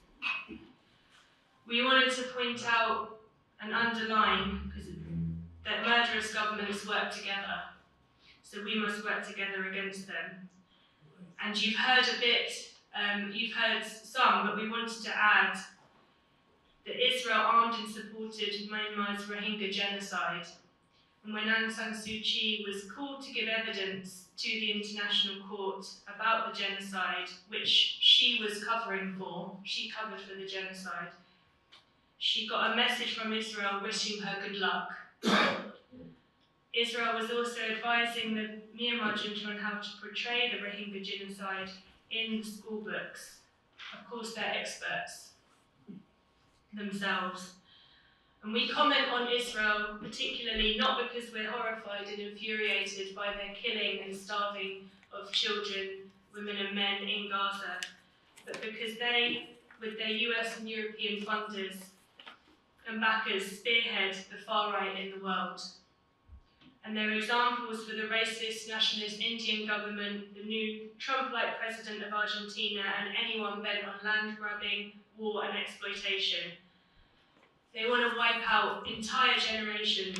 We wanted to point out and underline that murderous governments work together, so we must work together against them. And you've heard a bit, you've heard some, but we wanted to add that Israel armed and supported Myanmar's Rohingya genocide. And when Aung San Suu Kyi was called to give evidence to the International Court about the genocide, which she was covering for, she covered for the genocide, she got a message from Israel wishing her good luck. Israel was also advising the Myanmar junta on how to portray the Rohingya genocide in the school books. Of course, they're experts themselves. And we comment on Israel particularly not because we're horrified and infuriated by their killing and starving of children, women and men in Gaza, but because they, with their US and European funders and backers, spearhead the far right in the world. And they're examples for the racist, nationalist Indian government, the new Trump-like president of Argentina, and anyone bent on land grabbing, war and exploitation. They want to wipe out entire generations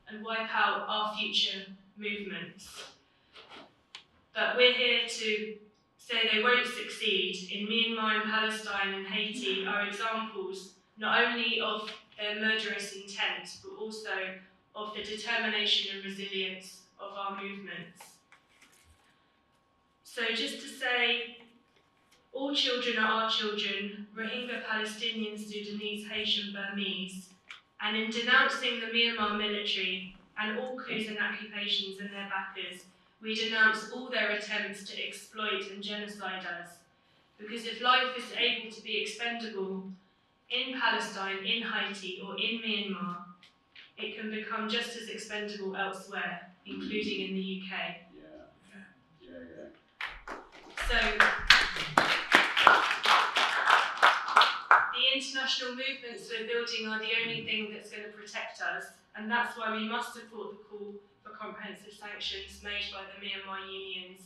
and wipe out our future movements. But we're here to say they won't succeed. In Myanmar and Palestine and Haiti are examples not only of their murderous intent, but also of the determination and resilience of our movements. So just to say, all children are our children, Rohingya, Palestinians, Sudanese, Haitian, Burmese, and in denouncing the Myanmar military and all coups and occupations and their backers, we denounce all their attempts to exploit and genocide us. Because if life is able to be expendable in Palestine, in Haiti, or in Myanmar, it can become just as expendable elsewhere, including in the UK. So, the international movements we're building are the only thing that's going to protect us, and that's why we must support the call for comprehensive sanctions made by the Myanmar unions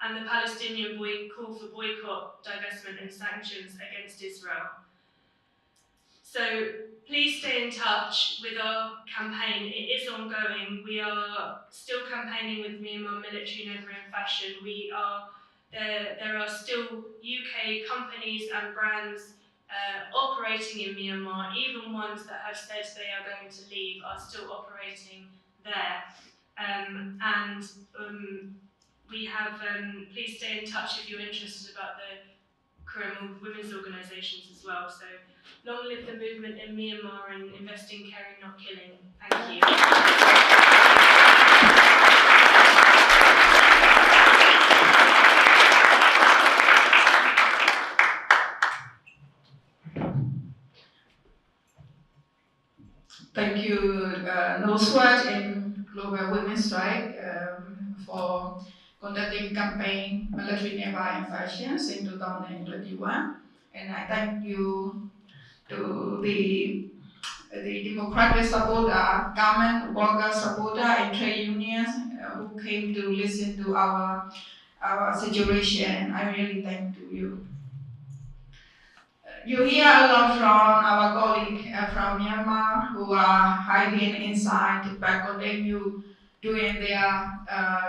and the Palestinian call for boycott, divestment and sanctions against Israel. So please stay in touch with our campaign. It is ongoing. We are still campaigning with Myanmar military in every fashion. There are still UK companies and brands operating in Myanmar, even ones that have said they are going to leave are still operating there. We have, please stay in touch if you're interested about the Korean women's organisations as well. So long live the movement in Myanmar and invest in caring, not killing. Thank you. Thank you, Northward and Global Women's Strike for conducting campaign Military Nearby and Fashions in 2021. And I thank you to the democratic supporter, government worker supporter, and trade unions who came to listen to our situation. I really thank to you. You hear a lot from our colleagues from Myanmar who are hiding inside, but continue doing their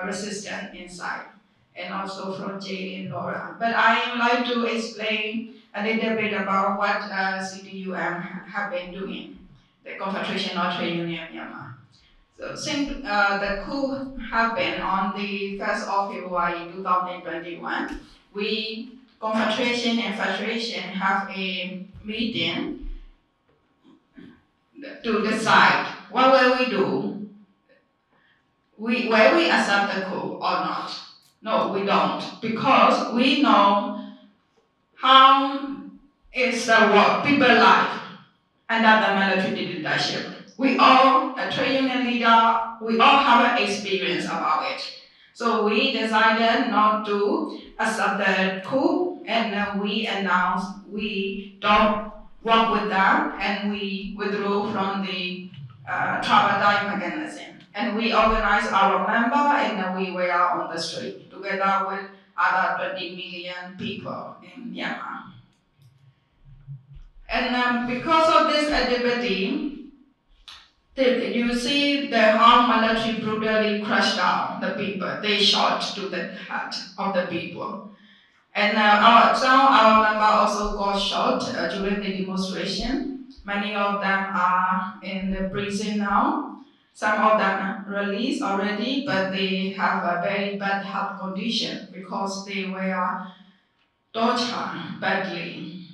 resistance inside, and also from jail in Laura. But I would like to explain a little bit about what CTUM have been doing, the Confederation of Trade Union Myanmar. So since the coup happened on the 1st of February 2021, we, Confederation and Federation, have a meeting to decide what will we do. Will we accept the coup or not? No, we don't, because we know how is the work, people life under the military dictatorship. We all, a trade union leader, we all have an experience about it. So we decided not to accept the coup, and we announced we don't work with them, and we withdrew from the tripartite mechanism. And we organized our member, and we were on the street together with other 20 million people in Myanmar. And because of this activity, you see the how military brutally crushed down the people. They shot to the heart of the people. And some of our members also got shot during the demonstration. Many of them are in the prison now. Some of them released already, but they have a very bad health condition because they were tortured badly.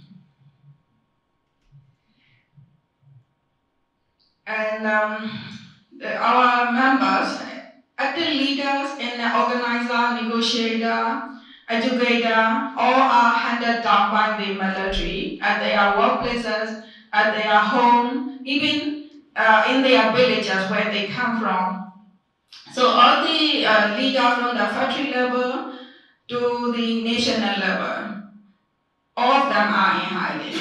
And our members, active leaders and organizer, negotiator, educator, all are handed down by the military at their workplaces, at their home, even in their villages where they come from. So all the leaders from the factory level to the national level, all of them are in hiding.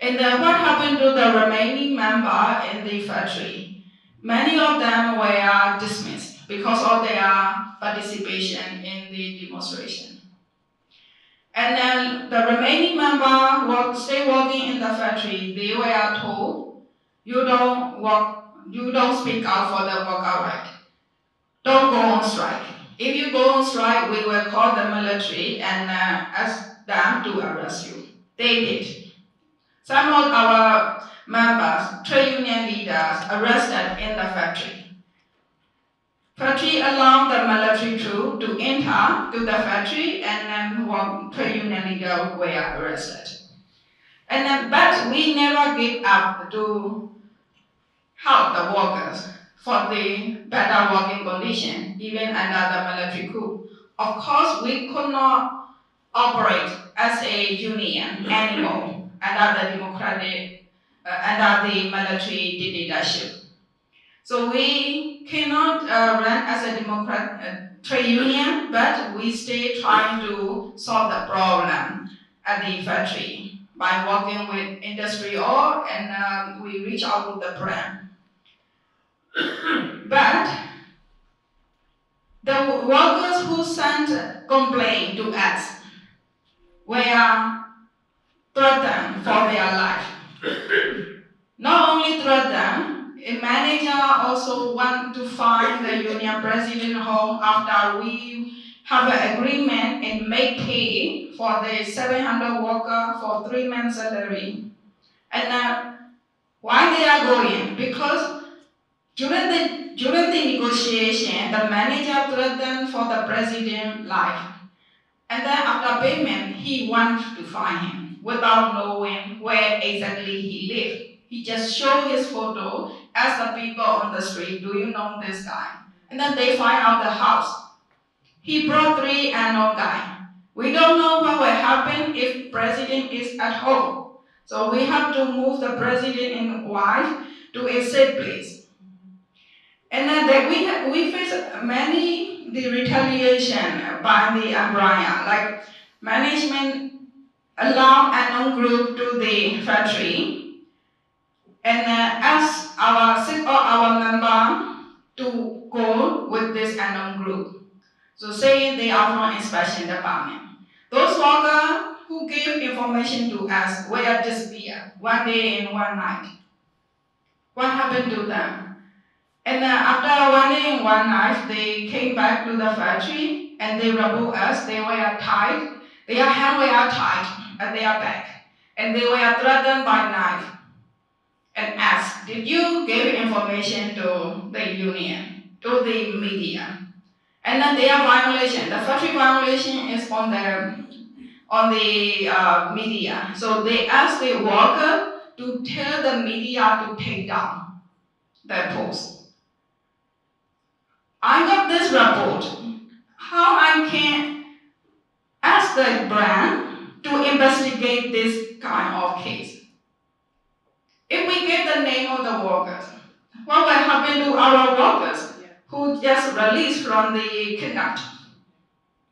And then what happened to the remaining members in the factory? Many of them were dismissed because of their participation in the demonstration. And then the remaining members were still working in the factory. They were told, you don't speak out for the workout right. Don't go on strike. If you go on strike, we will call the military and ask them to arrest you. They did. Some of our members, trade union leaders, arrested in the factory. Factory allowed the military troop to enter to the factory, and then one trade union leader were arrested. And then, but we never give up to help the workers for the better working condition, even under the military coup. Of course, we could not operate as a union anymore under the democratic, under the military dictatorship. So we cannot run as a democratic trade union, but we stay trying to solve the problem at the factory by working with industry all, and we reach out to the brand. But the workers who sent complaint to us were threatened for their life. Not only threatened, a manager also want to find the union president home after we have an agreement and make pay for the 700 worker for 3 months salary. And why they are going? Because during the negotiation, the manager threatened for the president's life. And then after payment, he wants to find him without knowing where exactly he lived. He just showed his photo, asked the people on the street, do you know this guy? And then they find out the house. He brought 3 unknown guys. We don't know what will happen if president is at home. So we have to move the president and wife to a safe place. And then we face many the retaliation by the umbrella, like management allow unknown group to the factory and ask our member to go with this unknown group. So say they are from inspection department. Those workers who gave information to us were disappeared one day and one night. What happened to them? And after one day and one night, they came back to the factory and they report us. They were tied. Their hands were tied at their back. And they were threatened by knife and asked, did you give information to the union, to the media? And then their violation, the factory violation is on the media. So they asked the worker to tell the media to take down the post. I got this report. How I can ask the brand to investigate this kind of case? If we get the name of the workers, what will happen to our workers who just released from the kidnap?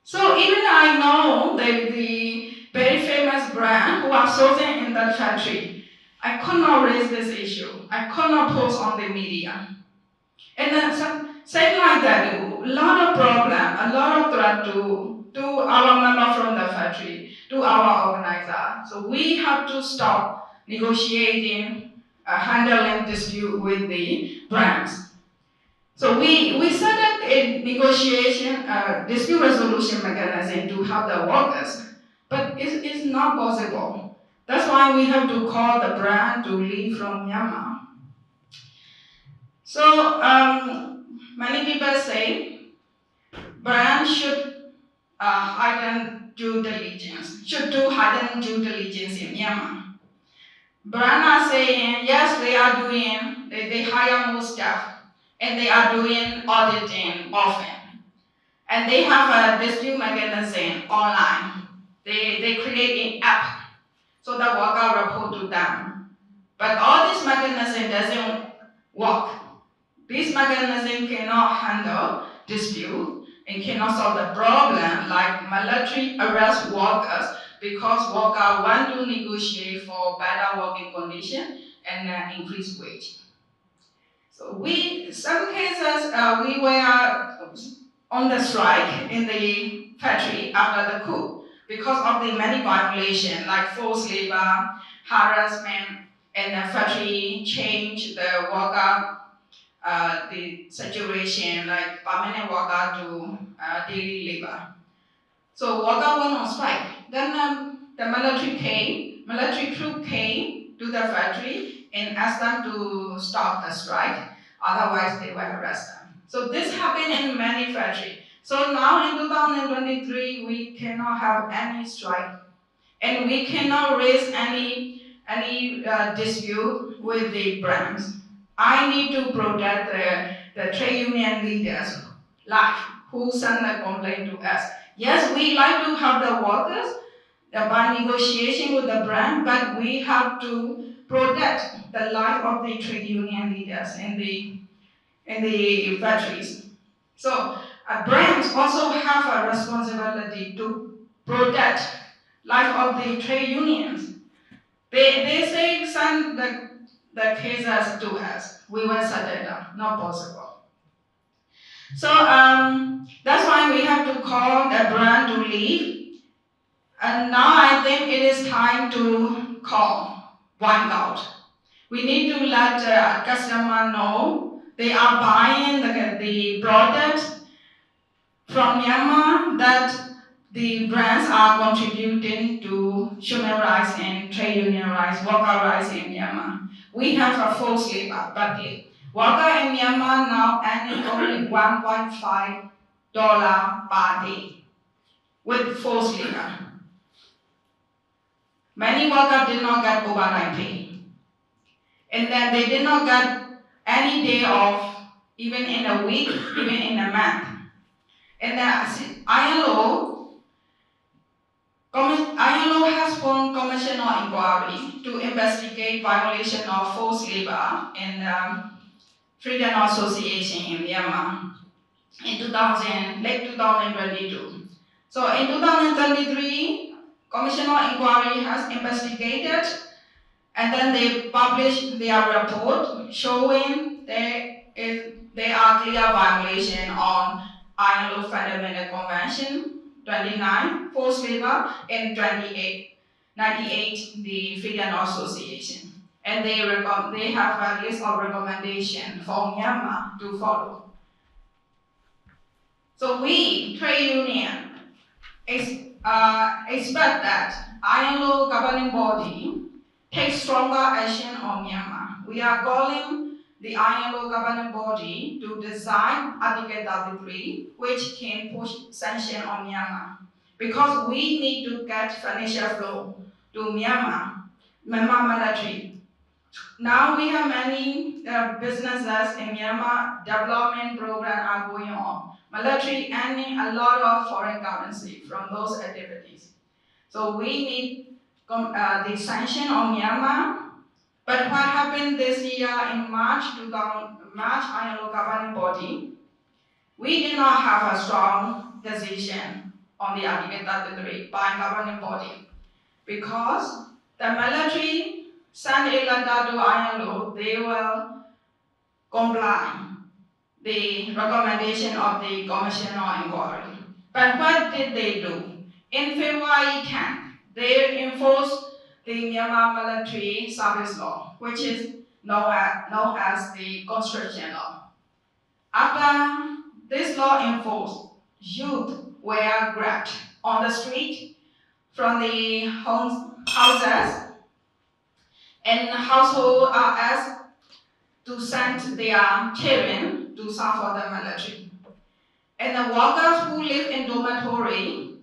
So even I know the very famous brand who are sourcing in that factory, I could not raise this issue. I could not post on the media. And then same like that, a lot of problem, a lot of threat to our member from the factory, to our organizer. So we have to stop negotiating, handling dispute with the brands. So we set up a negotiation, dispute resolution mechanism to help the workers, but it's not possible. That's why we have to call the brand to leave from Myanmar. So many people say brands should heighten due diligence, should do heightened due diligence in Myanmar. Brands are saying yes, they are doing, they hire more staff, and they are doing auditing often. And they have a dispute mechanism online. They create an app so the worker report to them. But all this mechanism doesn't work. This mechanism cannot handle dispute and cannot solve the problem like military arrest workers because workers want to negotiate for better working conditions and increased wage. So some cases, we were on the strike in the factory after the coup because of the many violations like forced labor, harassment, and the factory changed the worker, the situation like permanent worker to daily labor. So worker went on strike. Then the military troop came to the factory and asked them to stop the strike, otherwise they will arrest them. So this happened in many factories. So now in 2023, we cannot have any strike and we cannot raise any dispute with the brands. I need to protect the trade union leaders live who send a complaint to us. Yes, we like to have the workers by negotiation with the brand, but we have to protect the life of the trade union leaders in the factories. So brands also have a responsibility to protect life of the trade unions. They say send the cases to us. We will set it up. Not possible. So that's why we have to call the brand to leave. And now I think it is time to call wind out. We need to let customer know they are buying the product from Myanmar that the brands are contributing to human rights and trade union rights, worker rights in Myanmar. We have a forced labor, badly. Worker in Myanmar now earning only $1.5 per day with forced labor. Many workers did not get overtime pay. And then they did not get any day off, even in a week, even in a month. And the ILO has formed commission of inquiry to investigate violation of forced labor and freedom of association in Myanmar in late 2022. So in 2023, commission of inquiry has investigated and then they published their report showing there are clear violations on ILO Fundamental Convention 29, forced labor, and 98, the freedom of association. and they have a list of recommendations for Myanmar to follow. So we, trade union, expect that ILO governing body take stronger action on Myanmar. We are calling the ILO governing body to design Article 33, which can push sanction on Myanmar. Because we need to get financial flow to Myanmar military. Now we have many businesses in Myanmar, development programs are going on. Military earning a lot of foreign currency from those activities. So we need the sanction on Myanmar. But what happened this year in March ILO governing body, we did not have a strong decision on the Article 33 by governing body because the military sent a letter to ILO, they will comply the recommendation of the Commission on Inquiry. But what did they do? In February 10th, they enforced the Myanmar Military Service Law, which is known as the conscription law. After this law enforced, youth were grabbed on the street from the houses, and households are asked to send their children to serve for the military. And the workers who live in dormitory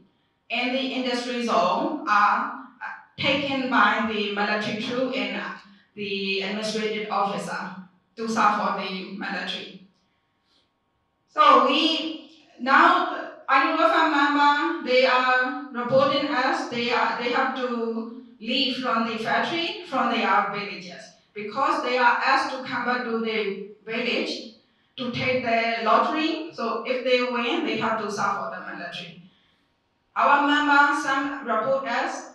and the industry zone are taken by the military troop and the administrative officer to serve for the military. So I remember they are reporting us, they have to leave from the factory, from their villages, because they are asked to come back to the village to take the lottery. So if they win, they have to serve for the military. Our members, some report us,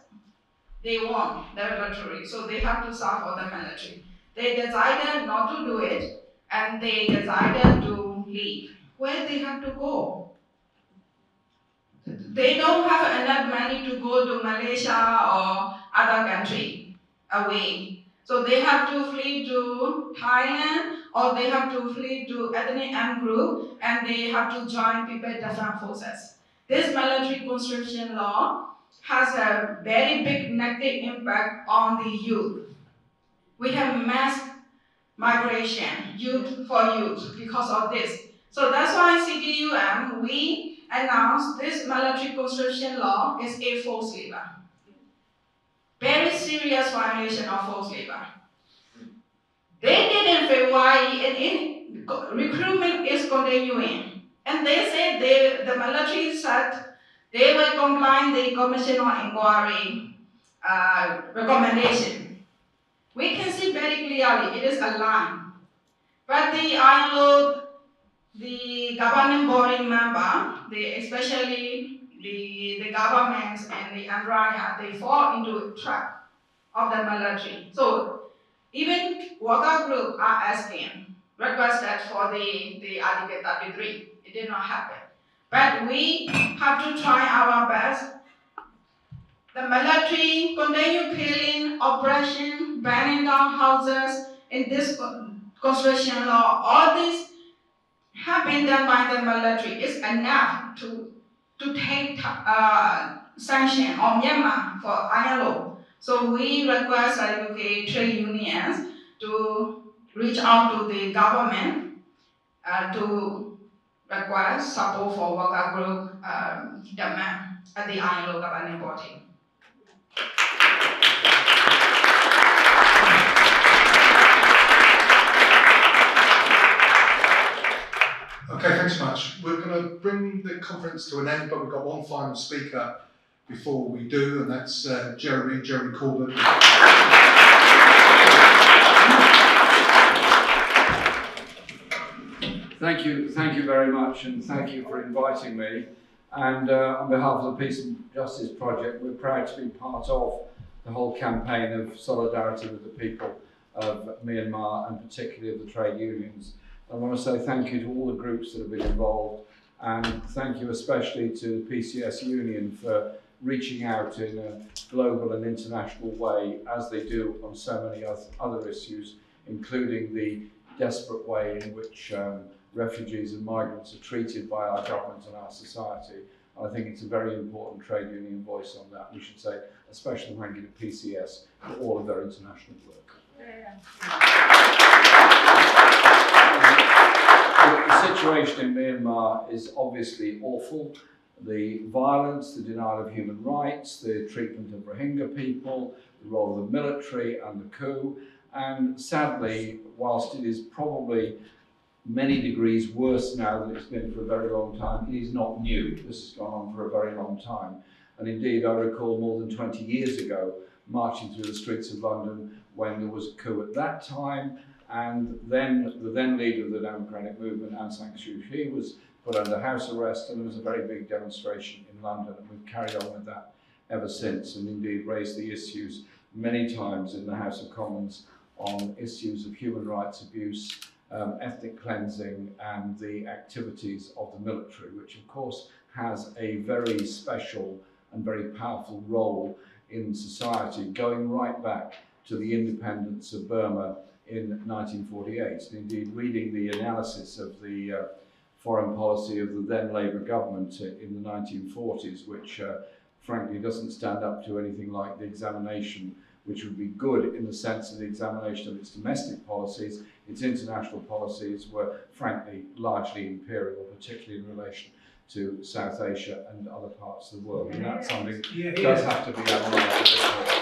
they won the lottery, so they have to serve for the military. They decided not to do it, and they decided to leave. Where they have to go? They don't have enough money to go to Malaysia or other country away. So they have to flee to Thailand, or they have to flee to ethnic armed group, and they have to join People's Defense Forces. This military conscription law has a very big negative impact on the youth. We have mass migration, youth for youth, because of this. So that's why CDUM, we announced this military conscription law is a forced labor. Very serious violation of forced labor. They did in February, and recruitment is continuing. And they said the military said they will comply the Commission on Inquiry recommendation. We can see very clearly it is a lie. But the ILO, the governing body member, especially the governments and the umbrella, they fall into a trap of the military. So even worker group are asking, requested for the Article 33. It did not happen. But we have to try our best. The military continue killing, oppression, burning down houses in this conscription law. All this have been done by the military. It's enough to take sanction on Myanmar for ILO. So we request trade unions to reach out to the government to request support for worker group demand at the ILO governing body. Okay, thanks so much. We're going to bring the conference to an end, but we've got one final speaker before we do, and that's Jeremy Corbyn. Thank you very much, and thank you for inviting me. And on behalf of the Peace and Justice Project, we're proud to be part of the whole campaign of solidarity with the people of Myanmar, and particularly of the trade unions. I want to say thank you to all the groups that have been involved, And thank you especially to the PCS Union for reaching out in a global and international way, as they do on so many other issues, including the desperate way in which refugees and migrants are treated by our government and our society. And I think it's a very important trade union voice on that. We should say a special thank you to PCS for all of their international work. The situation in Myanmar is obviously awful. The violence, the denial of human rights, the treatment of Rohingya people, the role of the military and the coup. And sadly, whilst it is probably many degrees worse now than it's been for a very long time, it is not new. This has gone on for a very long time. And indeed, I recall more than 20 years ago, marching through the streets of London when there was a coup at that time, and then the then leader of the democratic movement, Aung San Suu Kyi, was put under house arrest, and there was a very big demonstration in London, and we've carried on with that ever since, and indeed raised the issues many times in the House of Commons on issues of human rights abuse, ethnic cleansing, and the activities of the military, which of course has a very special and very powerful role in society, going right back to the independence of Burma in 1948. And indeed, reading the analysis of the foreign policy of the then Labour government in the 1940s, which frankly doesn't stand up to anything like the examination, which would be good in the sense of the examination of its domestic policies. Its international policies were frankly largely imperial, particularly in relation to South Asia and other parts of the world. And that's something that does have to be analysed a bit more.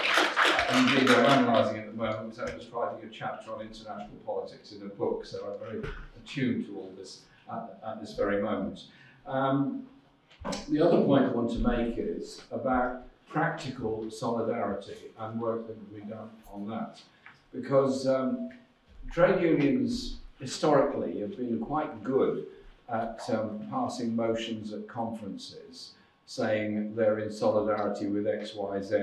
And indeed, I'm analysing at the moment, so I was writing a chapter on international politics in a book, so I'm very attuned to all this at this very moment. The other point I want to make is about practical solidarity and work that will be done on that. Because trade unions historically have been quite good at passing motions at conferences saying they're in solidarity with X, Y, Z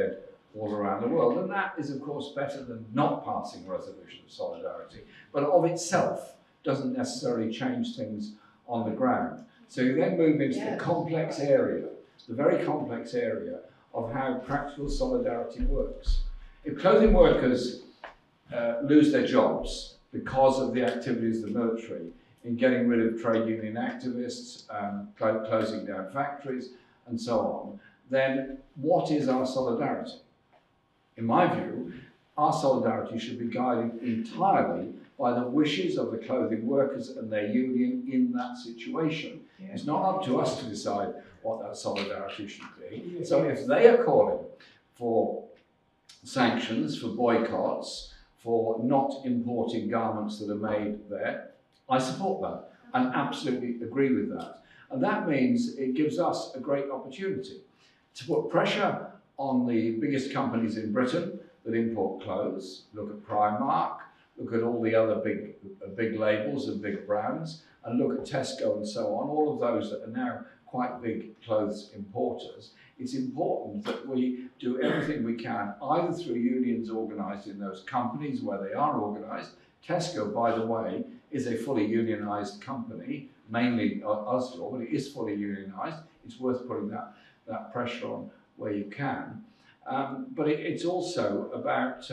all around the world. And that is, of course, better than not passing a resolution of solidarity, but of itself doesn't necessarily change things on the ground. So you then move into the complex area, the very complex area of how practical solidarity works. If clothing workers lose their jobs because of the activities of the military in getting rid of trade union activists, closing down factories, and so on, then what is our solidarity? In my view, our solidarity should be guided entirely by the wishes of the clothing workers and their union in that situation. It's not up to us to decide what that solidarity should be. So if they are calling for sanctions, for boycotts, for not importing garments that are made there, I support that and absolutely agree with that. And that means it gives us a great opportunity to put pressure on the biggest companies in Britain that import clothes. Look at Primark, look at all the other big labels and big brands, and look at Tesco and so on, all of those that are now quite big clothes importers. It's important that we do everything we can, either through unions organised in those companies where they are organised. Tesco, by the way, is a fully unionised company, mainly Usdaw, but it is fully unionised. It's worth putting that pressure on where you can. But it's also about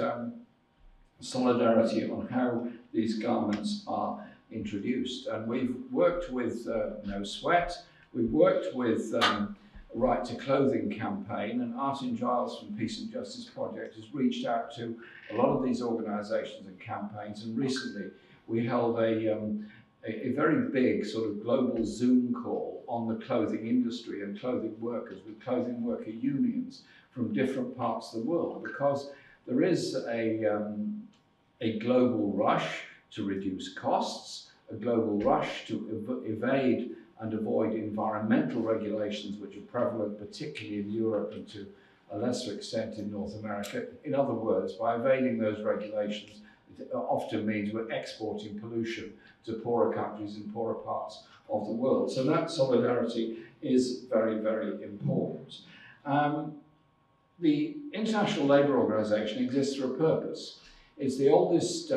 solidarity on how these garments are introduced. And we've worked with No Sweat, we've worked with Right to Clothing campaign, and Martin Giles from Peace and Justice Project has reached out to a lot of these organisations and campaigns, and recently we held a very big sort of global Zoom call on the clothing industry and clothing workers with clothing worker unions from different parts of the world, because there is a global rush to reduce costs, a global rush to evade and avoid environmental regulations which are prevalent particularly in Europe and to a lesser extent in North America. In other words, by evading those regulations, it often means we're exporting pollution to poorer countries in poorer parts of the world. So that solidarity is very, very important. The International Labour Organization exists for a purpose. It's the oldest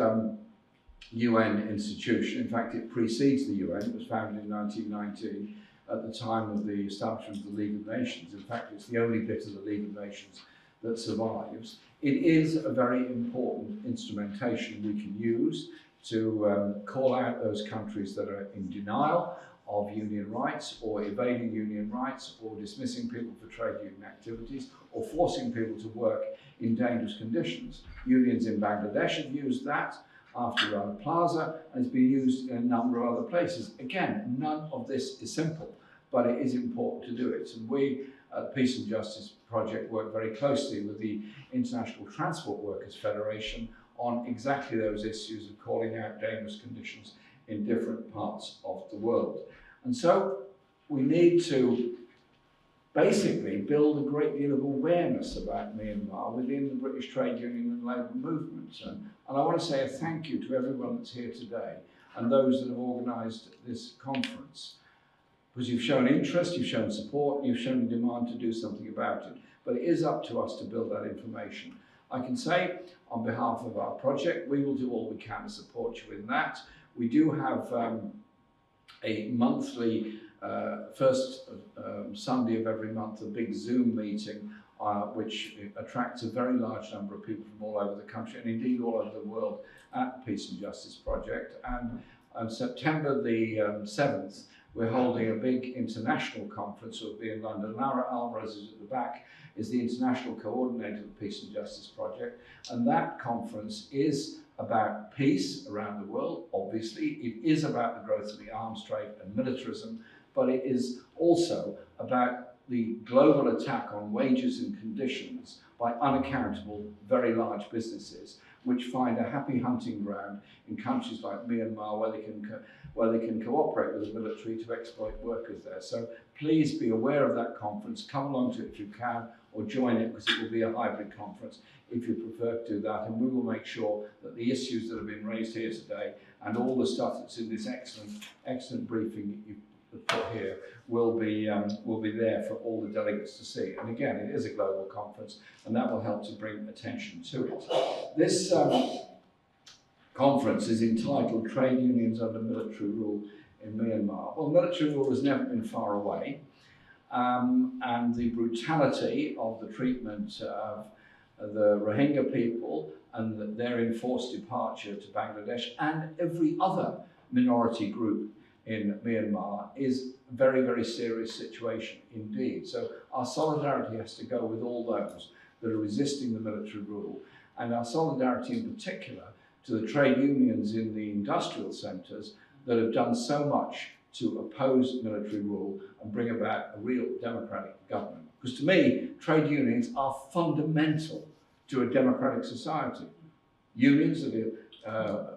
UN institution. In fact, it precedes the UN. It was founded in 1919 at the time of the establishment of the League of Nations. In fact, it's the only bit of the League of Nations that survives. It is a very important instrumentation we can use to call out those countries that are in denial of union rights, or evading union rights, or dismissing people for trade union activities, or forcing people to work in dangerous conditions. Unions in Bangladesh have used that after Rana Plaza, and it's been used in a number of other places. Again, none of this is simple, but it is important to do it. And we at the Peace and Justice Project work very closely with the International Transport Workers Federation on exactly those issues of calling out dangerous conditions in different parts of the world. And so we need to basically build a great deal of awareness about Myanmar within the British trade union and labour movement. And I want to say a thank you to everyone that's here today and those that have organised this conference. Because you've shown interest, you've shown support, you've shown a demand to do something about it. But it is up to us to build that information. I can say, on behalf of our project, we will do all we can to support you in that. We do have a monthly, first Sunday of every month, a big Zoom meeting, which attracts a very large number of people from all over the country, and indeed all over the world, at the Peace and Justice Project. And on September the 7th, we're holding a big international conference. It will be in London. Laura Alvarez is at the back, is the international coordinator of the Peace and Justice Project. And that conference is about peace around the world, obviously. It is about the growth of the arms trade and militarism, but it is also about the global attack on wages and conditions by unaccountable, very large businesses, which find a happy hunting ground in countries like Myanmar, where they can cooperate with the military to exploit workers there. So please be aware of that conference. Come along to it if you can, or join it, because it will be a hybrid conference if you prefer to do that. And we will make sure that the issues that have been raised here today and all the stuff that's in this excellent briefing you've put here will be there for all the delegates to see. And again, it is a global conference, and that will help to bring attention to it. This conference is entitled Trade Unions Under Military Rule in Myanmar. Well, military rule has never been far away, and the brutality of the treatment of the Rohingya people and their enforced departure to Bangladesh and every other minority group in Myanmar is a very, very serious situation indeed. So our solidarity has to go with all those that are resisting the military rule, and our solidarity in particular to the trade unions in the industrial centres that have done so much to oppose military rule and bring about a real democratic government. Because to me, trade unions are fundamental to a democratic society. Unions that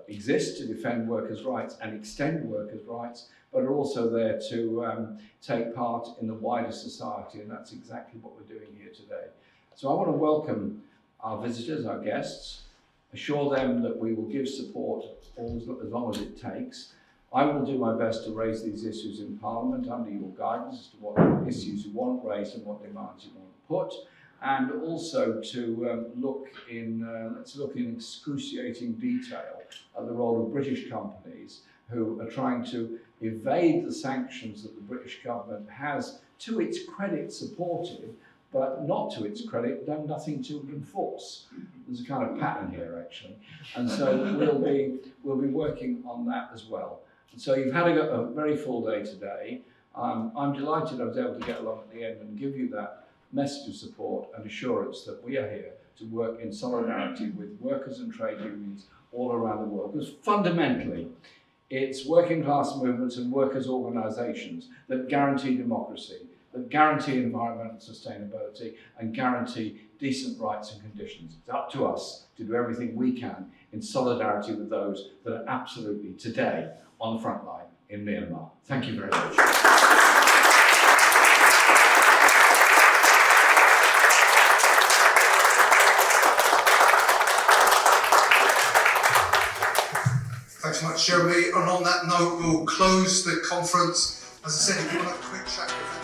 exist to defend workers' rights and extend workers' rights, but are also there to take part in the wider society, and that's exactly what we're doing here today. So I want to welcome our visitors, our guests, assure them that we will give support as long as it takes. I will do my best to raise these issues in Parliament under your guidance as to what issues you want raised and what demands you want put, and also to let's look in excruciating detail at the role of British companies who are trying to evade the sanctions that the British government has, to its credit, supported, but not to its credit, done nothing to enforce. There's a kind of pattern here, actually. And so we'll be working on that as well. And so you've had a very full day today. I'm delighted I was able to get along at the end and give you that message of support and assurance that we are here to work in solidarity with workers and trade unions all around the world. Because fundamentally, it's working class movements and workers' organisations that guarantee democracy, that guarantee environmental sustainability and guarantee decent rights and conditions. It's up to us to do everything we can in solidarity with those that are absolutely today on the front line in Myanmar. Thank you very much. Thanks so much, Jeremy. And on that note, we'll close the conference. As I said, if you want a quick chat with